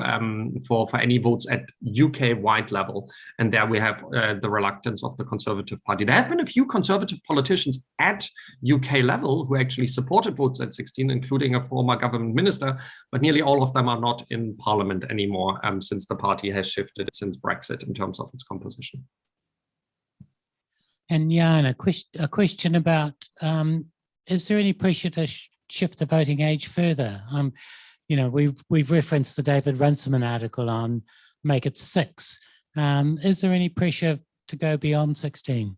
for any votes at UK-wide level. And there we have the reluctance of the Conservative Party. There have been a few Conservative politicians at UK level who actually supported votes at 16, including a former government minister, but nearly all of them are not in Parliament anymore since the party has shifted since Brexit in terms of its composition. And Jan, a question about, is there any pressure to shift the voting age further? You know, we've referenced the David Runciman article on make it 6. Is there any pressure to go beyond 16?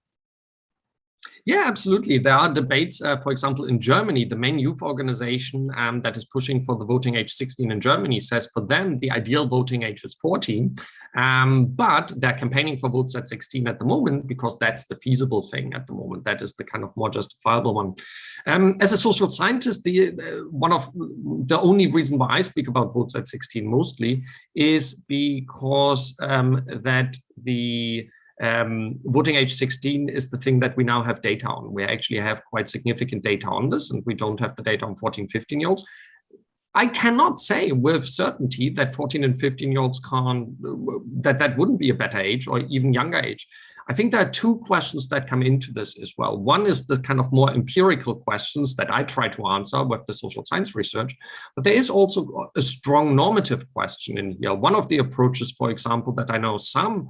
Yeah, absolutely. There are debates, for example, in Germany, the main youth organization that is pushing for the voting age 16 in Germany says for them, the ideal voting age is 14, but they're campaigning for votes at 16 at the moment because that's the feasible thing at the moment. That is the kind of more justifiable one. As a social scientist, one of the only reason why I speak about votes at 16 mostly is because that the voting age 16 is the thing that we now have data on. We actually have quite significant data on this, and we don't have the data on 14, 15-year-olds. I cannot say with certainty that 14 and 15-year-olds that wouldn't be a better age or even younger age. I think there are two questions that come into this as well. One is the kind of more empirical questions that I try to answer with the social science research, but there is also a strong normative question in here. One of the approaches, for example, that I know some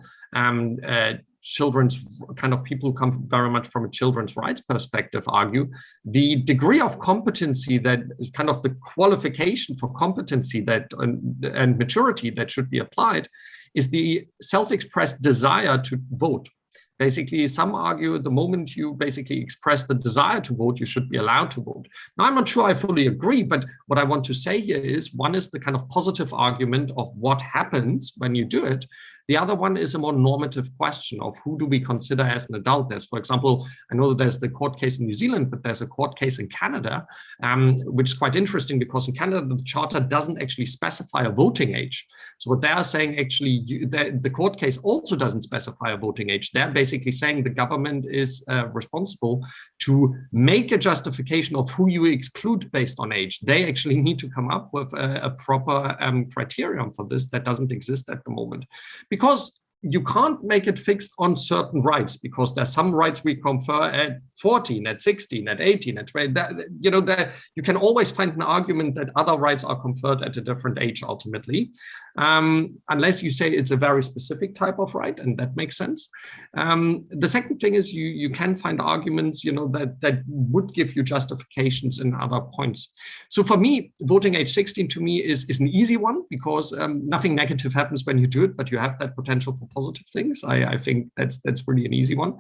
children's kind of people who come very much from a children's rights perspective argue the degree of competency that is kind of the qualification for competency that and maturity that should be applied is the self-expressed desire to vote. Basically, some argue the moment you basically express the desire to vote, you should be allowed to vote. Now, I'm not sure I fully agree, but what I want to say here is one is the kind of positive argument of what happens when you do it. The other one is a more normative question of who do we consider as an adult. There's, for example, I know that there's the court case in New Zealand, but there's a court case in Canada, which is quite interesting because in Canada, the charter doesn't actually specify a voting age. So what they are saying actually, the court case also doesn't specify a voting age. They're basically saying the government is responsible to make a justification of who you exclude based on age. They actually need to come up with a proper criterion for this that doesn't exist at the moment. Because you can't make it fixed on certain rights, because there's some rights we confer at 14, at 16, at 18, at 20. You can always find an argument that other rights are conferred at a different age ultimately, unless you say it's a very specific type of right, and that makes sense. The second thing is you can find arguments, that would give you justifications in other points. So for me, voting age 16 to me is an easy one, because nothing negative happens when you do it, but you have that potential for positive things. I think that's really an easy one.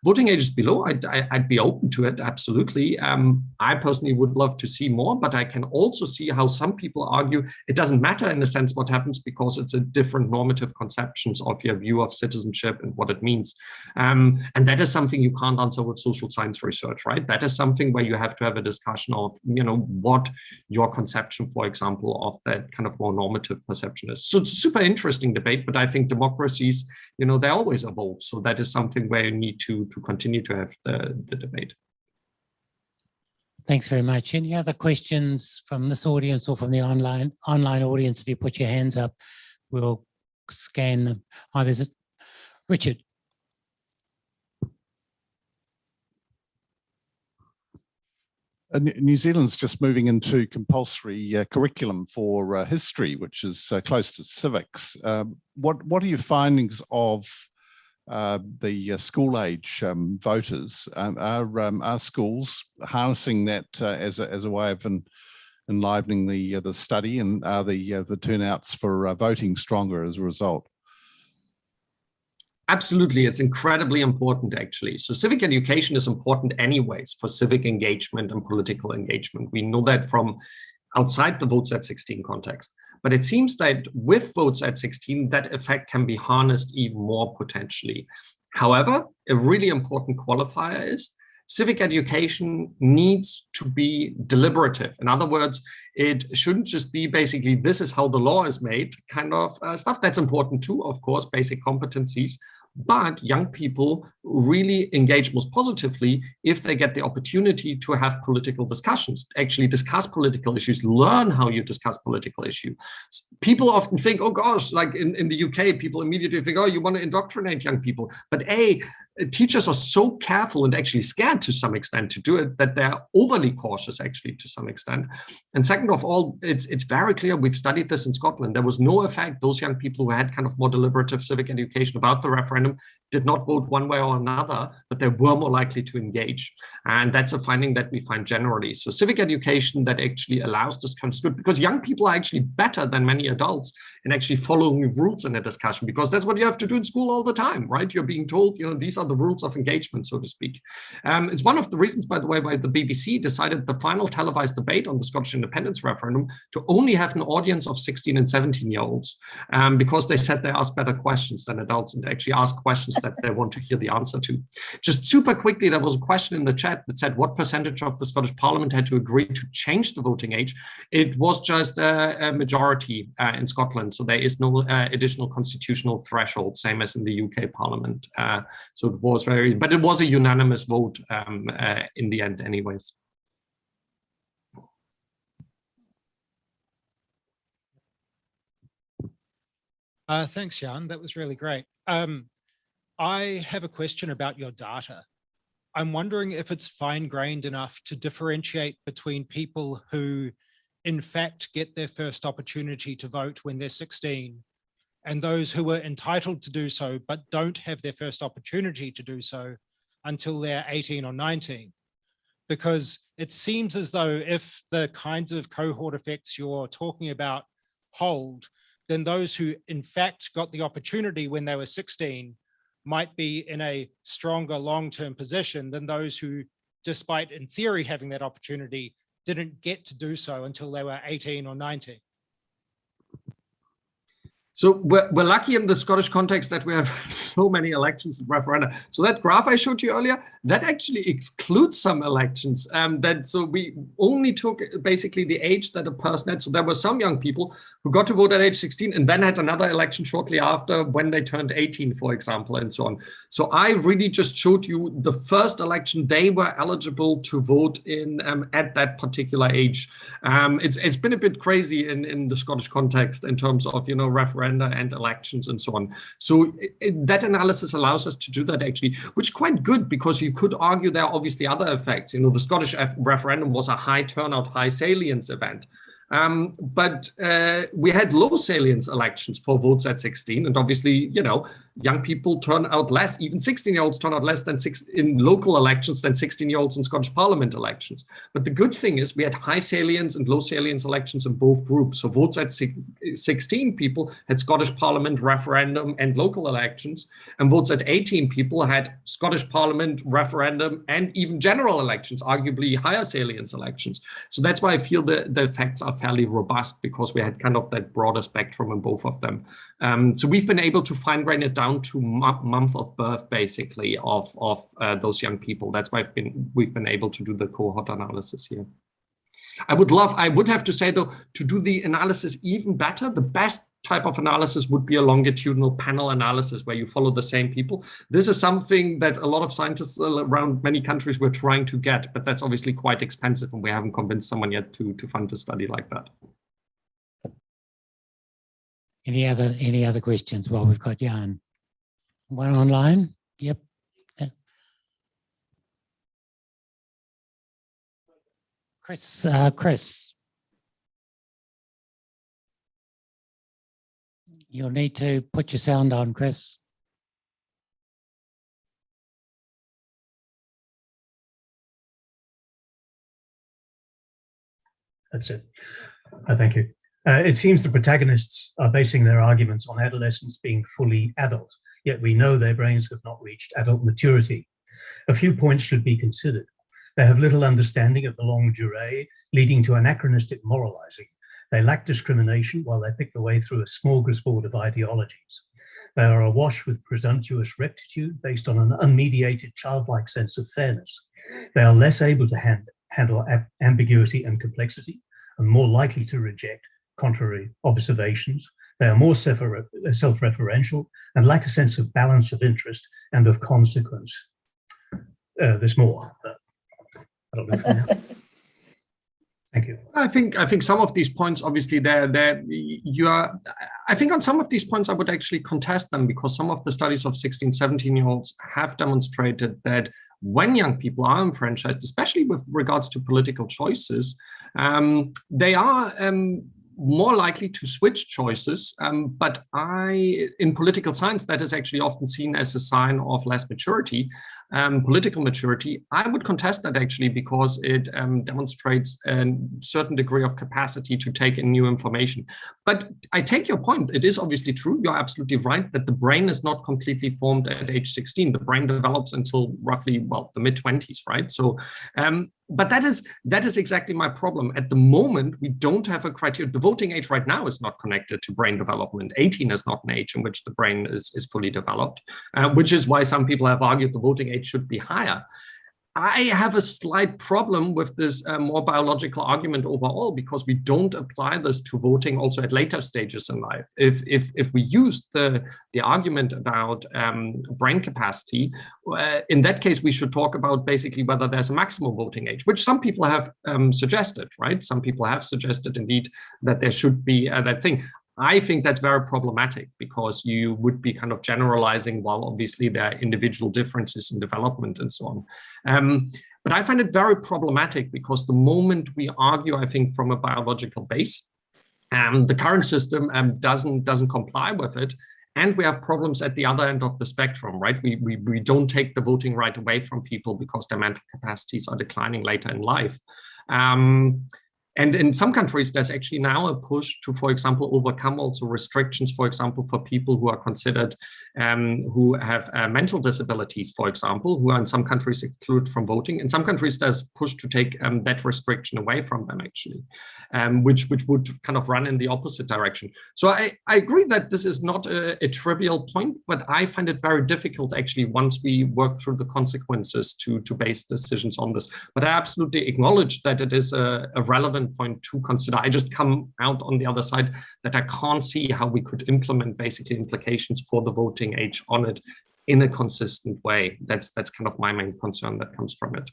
Voting ages below, I'd be open to it, absolutely. I personally would love to see more, but I can also see how some people argue it doesn't matter in a sense what happens, because it's a different normative conceptions of your view of citizenship and what it means. And that is something you can't answer with social science research, right? That is something where you have to have a discussion of, what your conception, for example, of that kind of more normative perception is. So it's a super interesting debate, but I think democracies, they always evolve. So that is something where you need to continue to have the debate. Thanks very much. Any other questions from this audience or from the online audience? If you put your hands up, we'll scan them. Oh, there's Richard. New Zealand's just moving into compulsory curriculum for history, which is close to civics. What are your findings of the school age voters? Are schools harnessing that as a way of enlivening the study, and are the turnouts for voting stronger as a result? Absolutely, it's incredibly important actually. So civic education is important anyways for civic engagement and political engagement. We know that from outside the votes at 16 context. But it seems that with votes at 16, that effect can be harnessed even more potentially. However, a really important qualifier is civic education needs to be deliberative. In other words, it shouldn't just be basically, this is how the law is made kind of stuff. That's important too, of course, basic competencies. But young people really engage most positively if they get the opportunity to have political discussions, actually discuss political issues, learn how you discuss political issues. People often think, oh gosh, like in the UK, people immediately think, oh, you want to indoctrinate young people. But teachers are so careful and actually scared to some extent to do it that they're overly cautious actually to some extent. And second of all, it's very clear, we've studied this in Scotland, there was no effect. Those young people who had kind of more deliberative civic education about the referendum referendum did not vote one way or another, but they were more likely to engage. And that's a finding that we find generally. So civic education that actually allows this kind of good, because young people are actually better than many adults in actually following rules in a discussion, because that's what you have to do in school all the time, right? You're being told, these are the rules of engagement, so to speak. It's one of the reasons, by the way, why the BBC decided the final televised debate on the Scottish independence referendum to only have an audience of 16 and 17-year-olds, because they said they ask better questions than adults and actually ask questions that they want to hear the answer to. Just super quickly, there was a question in the chat that said what percentage of the Scottish Parliament had to agree to change the voting age. It was just a majority in Scotland, so there is no additional constitutional threshold, same as in the UK Parliament. So it was but it was a unanimous vote in the end anyways. Thanks, Jan. That was really great. I have a question about your data. I'm wondering if it's fine-grained enough to differentiate between people who, in fact, get their first opportunity to vote when they're 16 and those who are entitled to do so but don't have their first opportunity to do so until they're 18 or 19. Because it seems as though if the kinds of cohort effects you're talking about hold, then those who in fact got the opportunity when they were 16 might be in a stronger long-term position than those who, despite in theory having that opportunity, didn't get to do so until they were 18 or 19. So we're lucky in the Scottish context that we have so many elections and referenda. So that graph I showed you earlier, that actually excludes some elections. So we only took basically the age that a person had. So there were some young people who got to vote at age 16 and then had another election shortly after when they turned 18, for example, and so on. So I really just showed you the first election they were eligible to vote in at that particular age. It's been a bit crazy in the Scottish context in terms of, referenda and elections and so on. So that analysis allows us to do that actually, which is quite good because you could argue there are obviously other effects. The Scottish referendum was a high turnout, high salience event. But we had low salience elections for votes at 16. And obviously, young people turn out less, even 16-year-olds turn out less than in local elections than 16-year-olds in Scottish Parliament elections. But the good thing is we had high salience and low salience elections in both groups. So votes at 16 people had Scottish Parliament, referendum and local elections. And votes at 18 people had Scottish Parliament, referendum and even general elections, arguably higher salience elections. So that's why I feel the effects are fairly robust because we had kind of that broader spectrum in both of them. So we've been able to fine-grain it down to month of birth, basically, of those young people. That's why we've been able to do the cohort analysis here. I would have to say, though, to do the analysis even better, the best type of analysis would be a longitudinal panel analysis where you follow the same people. This is something that a lot of scientists around many countries were trying to get, but that's obviously quite expensive and we haven't convinced someone yet to fund a study like that. Any other questions while we've got Jan? One online? Yep. Chris. You'll need to put your sound on, Chris. That's it. Thank you. It seems the protagonists are basing their arguments on adolescents being fully adult, yet we know their brains have not reached adult maturity. A few points should be considered. They have little understanding of the longue durée, leading to anachronistic moralizing. They lack discrimination while they pick their way through a smorgasbord of ideologies. They are awash with presumptuous rectitude based on an unmediated childlike sense of fairness. They are less able to handle ambiguity and complexity and more likely to reject contrary observations. They are more self-referential and lack a sense of balance of interest and of consequence. There's more, but I don't know for now. Thank you. I think some of these points, obviously, I think on some of these points I would actually contest them because some of the studies of 16, 17-year-olds have demonstrated that when young people are enfranchised, especially with regards to political choices, they are more likely to switch choices. But in political science, that is actually often seen as a sign of less maturity, political maturity. I would contest that actually, because it demonstrates a certain degree of capacity to take in new information. But I take your point. It is obviously true. You're absolutely right that the brain is not completely formed at age 16. The brain develops until roughly, well, the mid-20s, right? So, but that is exactly my problem. At the moment, we don't have a criteria. The voting age right now is not connected to brain development. 18 is not an age in which the brain is fully developed, which is why some people have argued the voting age should be higher. I have a slight problem with this more biological argument overall, because we don't apply this to voting also at later stages in life. If we use the argument about brain capacity, in that case, we should talk about basically whether there's a maximum voting age, which some people have suggested, right? Some people have suggested indeed that there should be that thing. I think that's very problematic, because you would be kind of generalizing, while obviously there are individual differences in development and so on. But I find it very problematic, because the moment we argue, I think, from a biological base, the current system doesn't comply with it. And we have problems at the other end of the spectrum, right? We don't take the voting right away from people because their mental capacities are declining later in life. And in some countries, there's actually now a push to, for example, overcome also restrictions, for example, for people who are considered, who have mental disabilities, for example, who are in some countries excluded from voting. In some countries, there's push to take that restriction away from them, actually, which would kind of run in the opposite direction. So I agree that this is not a trivial point, but I find it very difficult, actually, once we work through the consequences to base decisions on this. But I absolutely acknowledge that it is a relevant point to consider. I just come out on the other side that I can't see how we could implement basically implications for the voting age on it in a consistent way. That's kind of my main concern that comes from it.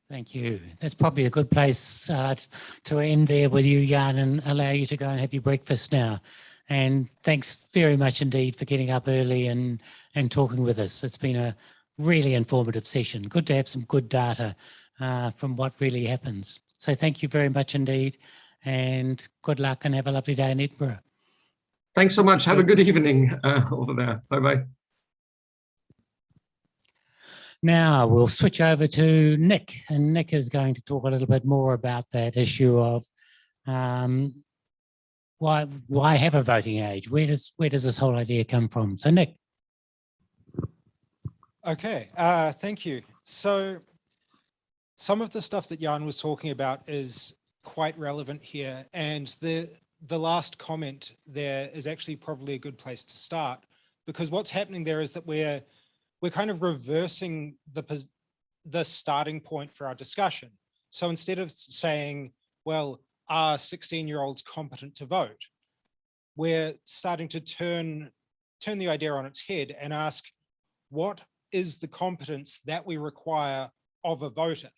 Thank you. That's probably a good place to end there with you, Jan, and allow you to go and have your breakfast now. And thanks very much indeed for getting up early and talking with us. It's been a really informative session. Good to have some good data from what really happens. So thank you very much indeed, and good luck, and have a lovely day in Edinburgh. Thanks so much. Have a good evening over there. Bye-bye. Now we'll switch over to Nick, and Nick is going to talk a little bit more about that issue of why have a voting age? Where does this whole idea come from? So Nick. Okay, thank you. So some of the stuff that Jan was talking about is quite relevant here, and the last comment there is actually probably a good place to start, because what's happening there is that we're kind of reversing the starting point for our discussion. So instead of saying, well, are 16-year-olds competent to vote, we're starting to turn the idea on its head and ask, what is the competence that we require of a voter?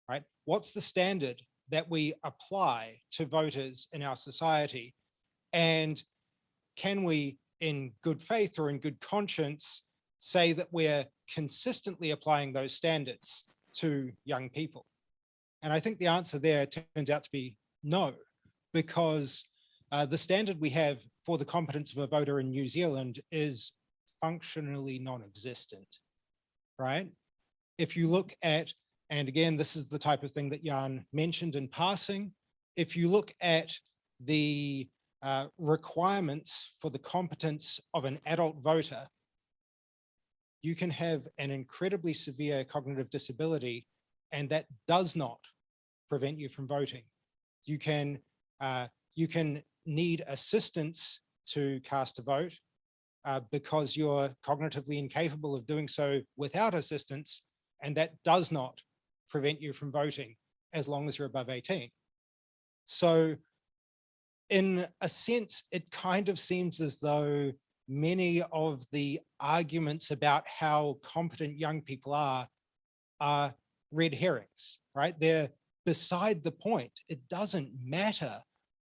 Right? What's the standard that we apply to voters in our society? And can we, in good faith or in good conscience, say that we're consistently applying those standards to young people? And I think the answer there turns out to be no, because the standard we have for the competence of a voter in New Zealand is functionally non-existent, right? If you look at, and again, this is the type of thing that Jan mentioned in passing, if you look at the requirements for the competence of an adult voter, you can have an incredibly severe cognitive disability, and that does not prevent you from voting. You can need assistance to cast a vote because you're cognitively incapable of doing so without assistance, and that does not prevent you from voting as long as you're above 18. So in a sense, it kind of seems as though many of the arguments about how competent young people are red herrings, right? They're beside the point. It doesn't matter,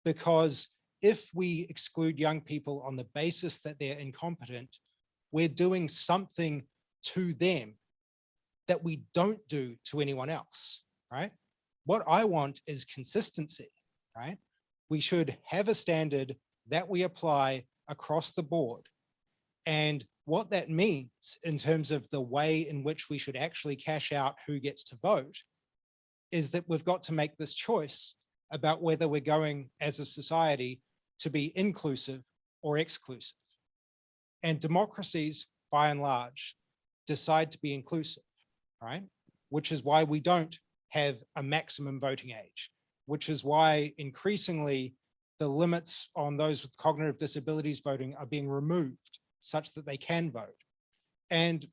because if we exclude young people on the basis that they're incompetent, we're doing something to them that we don't do to anyone else, right? What I want is consistency, right? We should have a standard that we apply across the board. And what that means in terms of the way in which we should actually cash out who gets to vote is that we've got to make this choice about whether we're going as a society to be inclusive or exclusive. And democracies, by and large, decide to be inclusive, right? Which is why we don't have a maximum voting age, which is why increasingly the limits on those with cognitive disabilities voting are being removed such that they can vote. And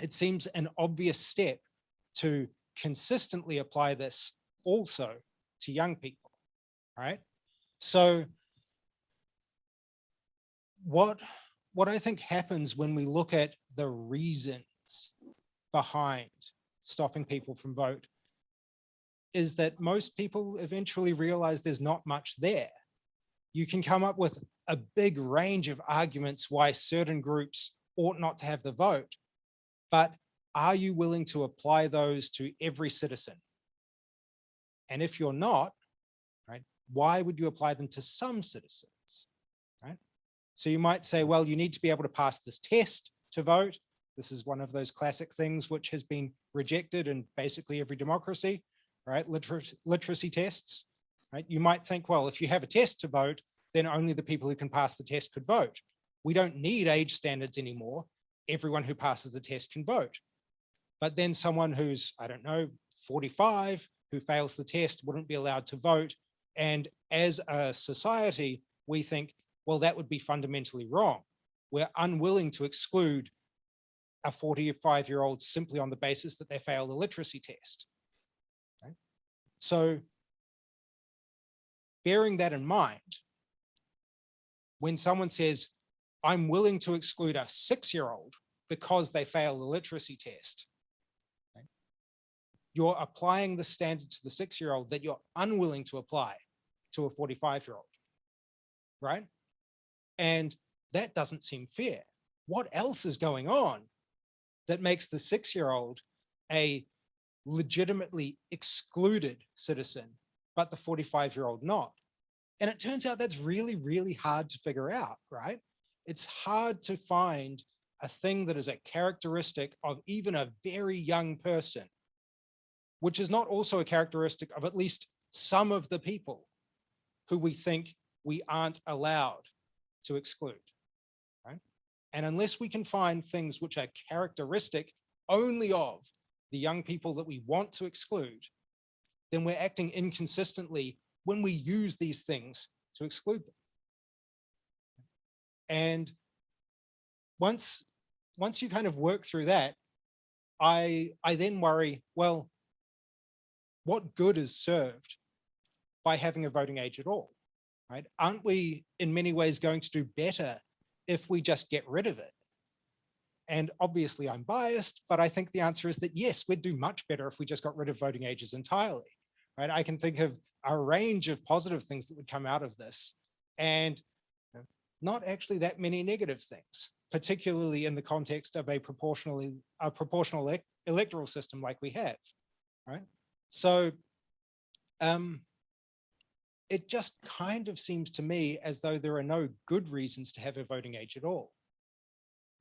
it seems an obvious step to consistently apply this also to young people, right? So what I think happens when we look at the reasons behind stopping people from vote is that most people eventually realize there's not much there. You can come up with a big range of arguments why certain groups ought not to have the vote, but are you willing to apply those to every citizen? And if you're not, right, why would you apply them to some citizens, right? So you might say, well, you need to be able to pass this test to vote. This is one of those classic things which has been rejected in basically every democracy, right? Literacy tests, right? You might think, well, if you have a test to vote, then only the people who can pass the test could vote. We don't need age standards anymore. Everyone who passes the test can vote. But then someone who's, I don't know, 45, who fails the test wouldn't be allowed to vote. And as a society, we think, well, that would be fundamentally wrong. We're unwilling to exclude a 45-year-old simply on the basis that they failed the literacy test. Right? So bearing that in mind, when someone says, I'm willing to exclude a 6-year-old because they failed the literacy test, okay, you're applying the standard to the 6-year-old that you're unwilling to apply to a 45-year-old, right? And that doesn't seem fair. What else is going on that makes the 6-year-old a legitimately excluded citizen, but the 45-year-old not? And it turns out that's really, really hard to figure out, right? It's hard to find a thing that is a characteristic of even a very young person, which is not also a characteristic of at least some of the people who we think we aren't allowed to exclude, right? And unless we can find things which are characteristic only of the young people that we want to exclude, then we're acting inconsistently when we use these things to exclude them. And once you kind of work through that, I then worry, well, what good is served by having a voting age at all, right? Aren't we in many ways going to do better if we just get rid of it? And obviously I'm biased, but I think the answer is that yes, we'd do much better if we just got rid of voting ages entirely, right? I can think of a range of positive things that would come out of this, and not actually that many negative things, particularly in the context of a proportional electoral system like we have, right? So it just kind of seems to me as though there are no good reasons to have a voting age at all.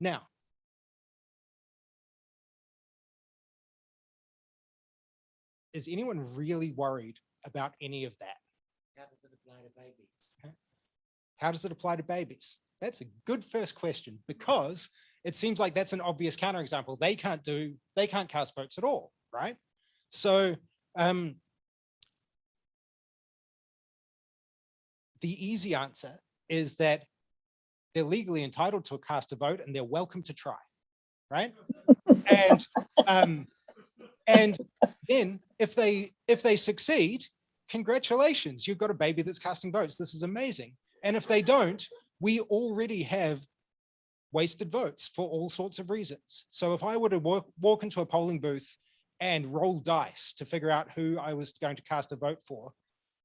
Now, is anyone really worried about any of that? How does it apply to babies? Okay. How does it apply to babies? That's a good first question, because it seems like that's an obvious counterexample. They can't cast votes at all, right? So the easy answer is that they're legally entitled to cast a vote and they're welcome to try, right? And then if they succeed, congratulations, you've got a baby that's casting votes. This is amazing. And if they don't, we already have wasted votes for all sorts of reasons. So if I were to walk into a polling booth and roll dice to figure out who I was going to cast a vote for,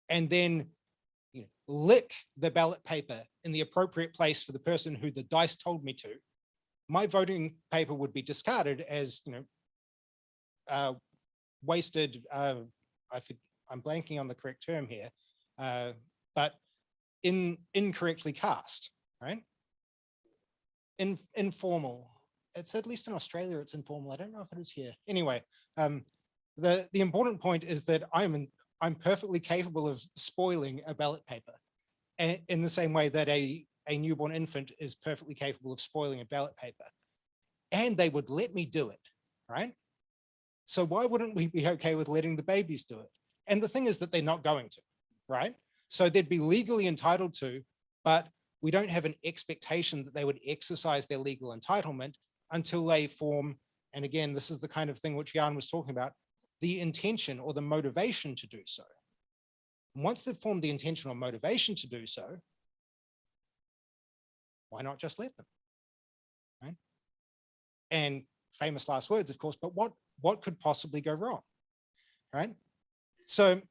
and then lick the ballot paper in the appropriate place for the person who the dice told me to, my voting paper would be discarded as wasted. I'm blanking on the correct term here. but incorrectly cast, right? Informal. It's at least in Australia, it's informal. I don't know if it is here. Anyway, the important point is that I'm perfectly capable of spoiling a ballot paper, in the same way that a newborn infant is perfectly capable of spoiling a ballot paper, and they would let me do it, right? So why wouldn't we be okay with letting the babies do it? And the thing is that they're not going to, right? So they'd be legally entitled to, but we don't have an expectation that they would exercise their legal entitlement until they form, and again, this is the kind of thing which Jan was talking about, the intention or the motivation to do so. And once they've formed the intention or motivation to do so, why not just let them, right? And famous last words, of course, but what could possibly go wrong, right? So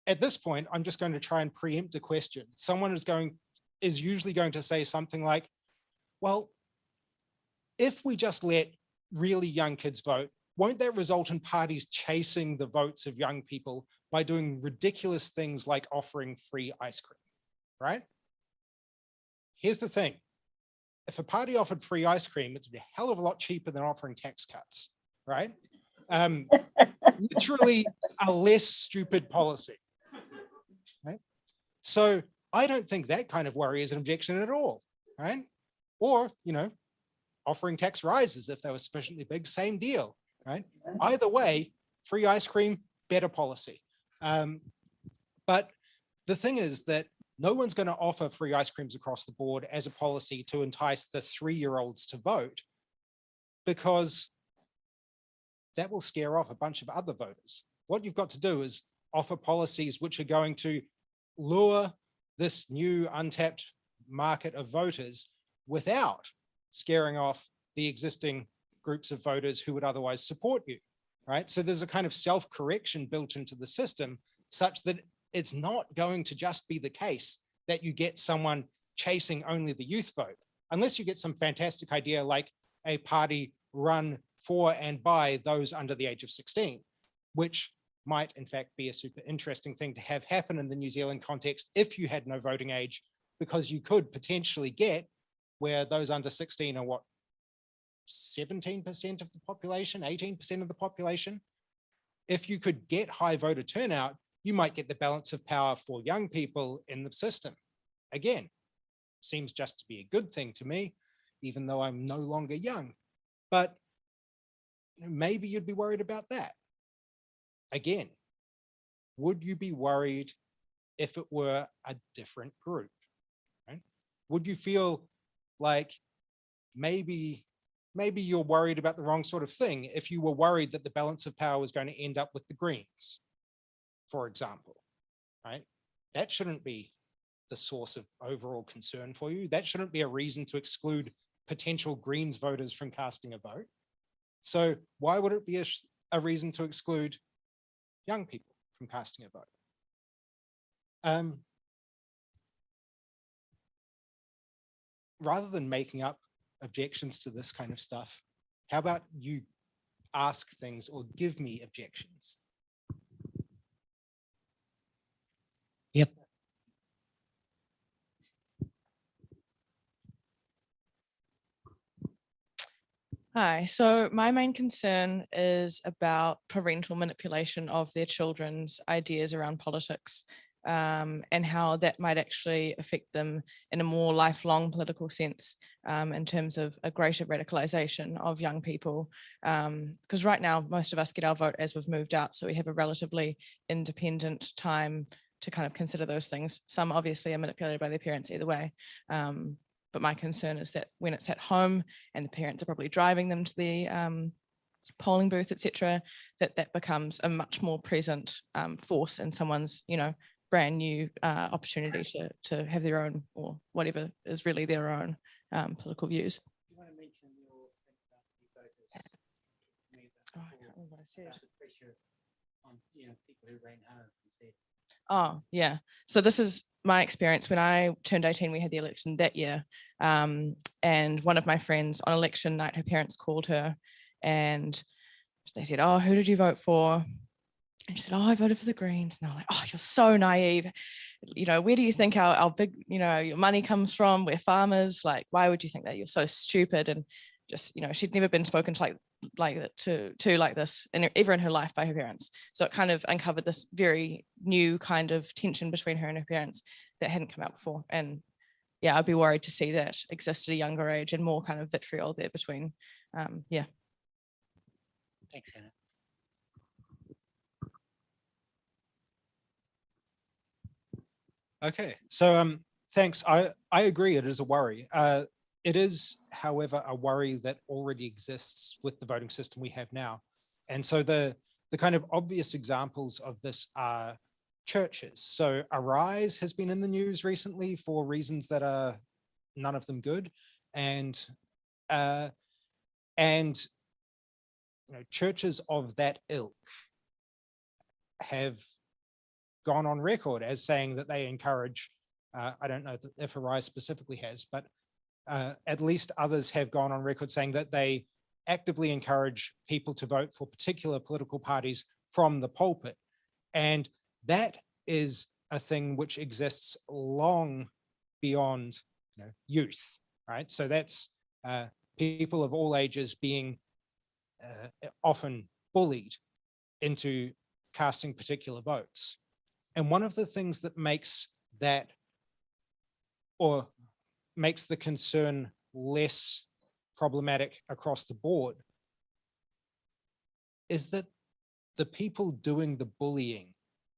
at this point, I'm just going to try and preempt a question. Someone is usually going to say something like, well, if we just let really young kids vote, won't that result in parties chasing the votes of young people by doing ridiculous things like offering free ice cream, right? Here's the thing. If a party offered free ice cream, it's a hell of a lot cheaper than offering tax cuts, right? Literally a less stupid policy, right? So I don't think that kind of worry is an objection at all, right? Or, offering tax rises if they were sufficiently big, same deal, right? Either way, free ice cream, better policy. But the thing is that no one's going to offer free ice creams across the board as a policy to entice the 3-year-olds to vote, because that will scare off a bunch of other voters. What you've got to do is offer policies which are going to lure this new untapped market of voters without scaring off the existing groups of voters who would otherwise support you, right? So there's a kind of self-correction built into the system such that it's not going to just be the case that you get someone chasing only the youth vote, unless you get some fantastic idea like a party run for and by those under the age of 16, which might in fact be a super interesting thing to have happen in the New Zealand context if you had no voting age, because you could potentially get where those under 16 are 17% of the population, 18% of the population. If you could get high voter turnout, you might get the balance of power for young people in the system. Again, seems just to be a good thing to me, even though I'm no longer young. But maybe you'd be worried about that. Again, would you be worried if it were a different group? Right? Would you feel like maybe you're worried about the wrong sort of thing if you were worried that the balance of power was going to end up with the Greens, for example, right? That shouldn't be the source of overall concern for you. That shouldn't be a reason to exclude potential Greens voters from casting a vote. So why would it be a reason to exclude young people from casting a vote? Rather than making up objections to this kind of stuff, how about you ask things or give me objections? Yep. Hi, so my main concern is about parental manipulation of their children's ideas around politics, and how that might actually affect them in a more lifelong political sense, in terms of a greater radicalization of young people. Because right now, most of us get our vote as we've moved out, so we have a relatively independent time to kind of consider those things. Some obviously are manipulated by their parents either way. But my concern is that when it's at home and the parents are probably driving them to the polling booth, etc., that becomes a much more present force in someone's, brand new opportunity to have their own, or whatever is really their own political views. You want to mention your thing about the voters? Oh, I can't remember what I said. The pressure on people who ran home and said. Oh, yeah. So this is my experience. When I turned 18, we had the election that year. And one of my friends on election night, her parents called her and they said, "Oh, who did you vote for?" And she said, "Oh, I voted for the Greens." And they're like, "Oh, you're so naive." you know, where do you think our big, you know, your money comes from? We're farmers. Like, why would you think that? You're so stupid. And just, you know, she'd never been spoken to like this ever in her life by her parents. So it kind of uncovered this very new kind of tension between her and her parents that hadn't come out before. And yeah, I'd be worried to see that exist at a younger age and more kind of vitriol there between, yeah. Thanks, Hannah. Okay, so thanks. I agree. It is a worry. It is, however, a worry that already exists with the voting system we have now. And so the kind of obvious examples of this are churches. So Arise has been in the news recently for reasons that are none of them good, and you know, churches of that ilk have gone on record as saying that they encourage, I don't know if Arise specifically has, but at least others have gone on record saying that they actively encourage people to vote for particular political parties from the pulpit. And that is a thing which exists long beyond, you know, youth, right? So that's people of all ages being often bullied into casting particular votes. And one of the things that makes that, or makes the concern less problematic across the board, is that the people doing the bullying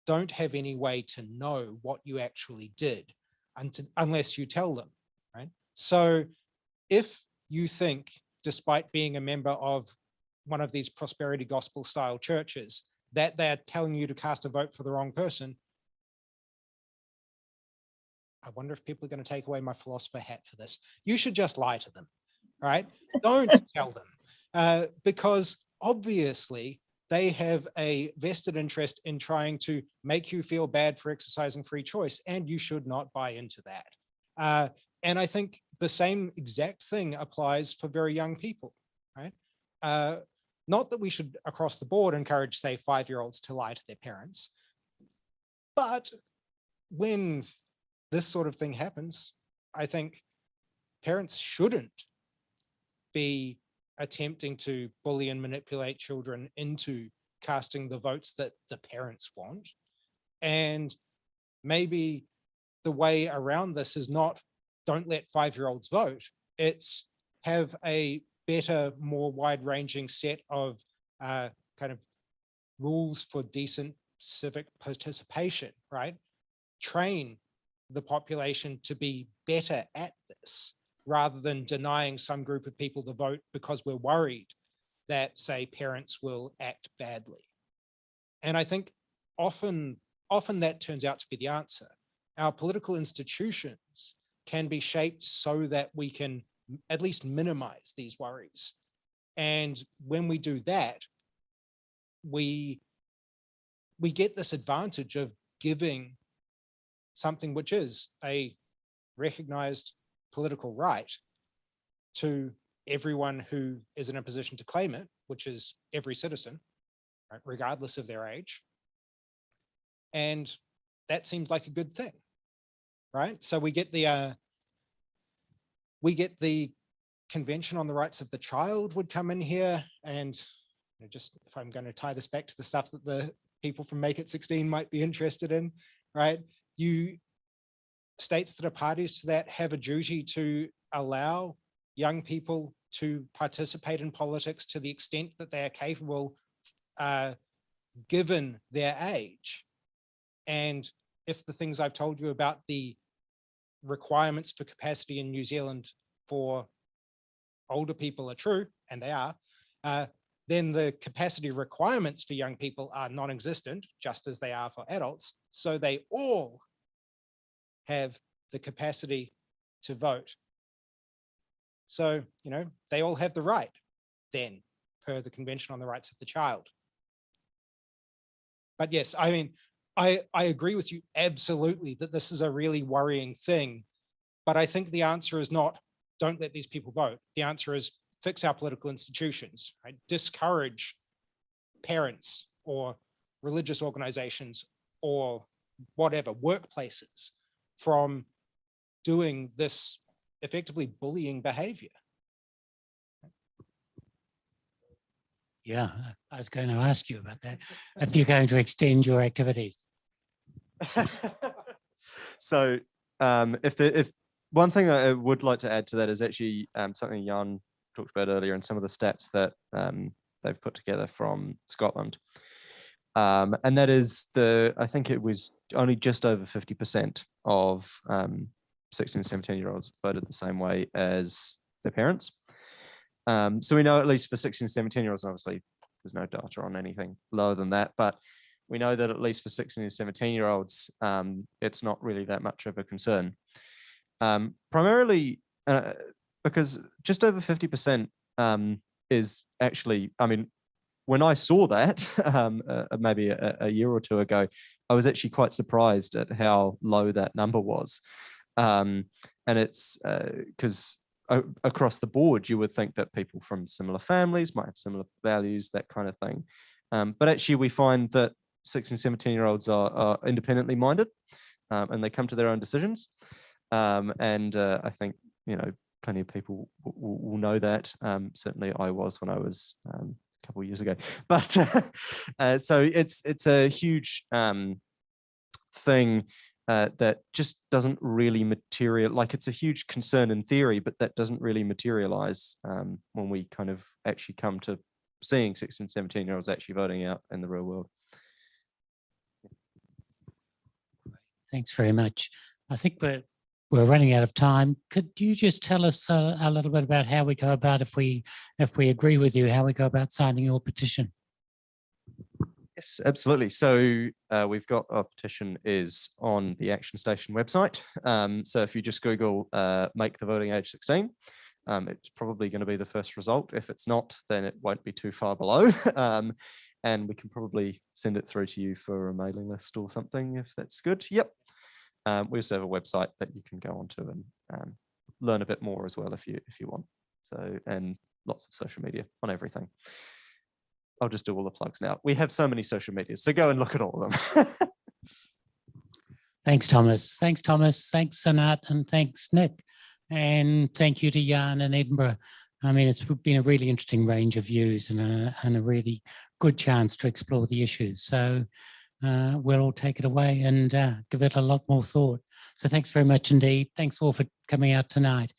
don't have any way to know what you actually did unless you tell them, right? So if you think, despite being a member of one of these prosperity gospel style churches, that they're telling you to cast a vote for the wrong person, I wonder if people are going to take away my philosopher hat for this. You should just lie to them, right? Don't tell them, because obviously they have a vested interest in trying to make you feel bad for exercising free choice, and you should not buy into that. And I think the same exact thing applies for very young people, right? Not that we should across the board encourage, say, 5-year-olds to lie to their parents, but when this sort of thing happens, I think parents shouldn't be attempting to bully and manipulate children into casting the votes that the parents want. And maybe the way around this is not don't let 5-year-olds vote. It's have a better, more wide-ranging set of kind of rules for decent civic participation, right? Train the population to be better at this, rather than denying some group of people the vote because we're worried that, say, parents will act badly. And I think often that turns out to be the answer. Our political institutions can be shaped so that we can at least minimize these worries. And when we do that, we get this advantage of giving something which is a recognized political right to everyone who is in a position to claim it, which is every citizen, right, regardless of their age. And that seems like a good thing, right? So we get the Convention on the Rights of the Child would come in here, and you know, just if I'm going to tie this back to the stuff that the people from Make It 16 might be interested in, right? States that are parties to that have a duty to allow young people to participate in politics to the extent that they are capable, given their age. And if the things I've told you about the requirements for capacity in New Zealand for older people are true, and they are, then the capacity requirements for young people are non-existent, just as they are for adults. So they all have the capacity to vote. So, you know, they all have the right then, per the Convention on the Rights of the Child. But yes, I mean, I agree with you absolutely that this is a really worrying thing, but I think the answer is not, don't let these people vote. The answer is fix our political institutions, right? Discourage parents or religious organizations or whatever workplaces from doing this effectively bullying behavior. Yeah, I was going to ask you about that. If you're going to extend your activities. So if one thing I would like to add to that is actually something Jan talked about earlier, and some of the stats that they've put together from Scotland. And that is I think it was only just over 50% of 16 and 17-year-olds voted the same way as their parents. So we know, at least for 16 and 17-year-olds, obviously there's no data on anything lower than that, but we know that at least for 16 and 17-year-olds, it's not really that much of a concern. Primarily because just over 50% is actually, I mean, when I saw that maybe a year or two ago, I was actually quite surprised at how low that number was. And it's because across the board, you would think that people from similar families might have similar values, that kind of thing. But actually, we find that 16 and 17-year-olds are independently minded, and they come to their own decisions. And I think, you know, plenty of people will know that. Certainly I was when I was a couple of years ago. But so it's a huge thing that just doesn't really material, like it's a huge concern in theory, but that doesn't really materialize when we kind of actually come to seeing 16 and 17-year-olds actually voting out in the real world. Thanks very much. I think we're running out of time. Could you just tell us a little bit about how we go about, if we agree with you, how we go about signing your petition? Yes, absolutely. So we've got our petition is on the Action Station website. So if you just Google make the voting age 16, it's probably going to be the first result. If it's not, then it won't be too far below. And we can probably send it through to you for a mailing list or something, if that's good. Yep. We also have a website that you can go onto and learn a bit more as well if you want. So, and lots of social media on everything. I'll just do all the plugs now. We have so many social medias, so go and look at all of them. Thanks, Thomas. Thanks, Thomas. Thanks, Sanat, and thanks, Nick. And thank you to Jan and Edinburgh. I mean, it's been a really interesting range of views and a really good chance to explore the issues. So we'll all take it away and give it a lot more thought. So thanks very much indeed. Thanks all for coming out tonight.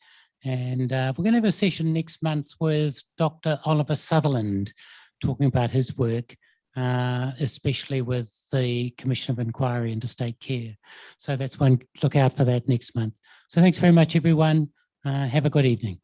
And we're going to have a session next month with Dr. Oliver Sutherland, talking about his work, especially with the Commission of Inquiry into State Care. So that's one, look out for that next month. So thanks very much, everyone. Have a good evening.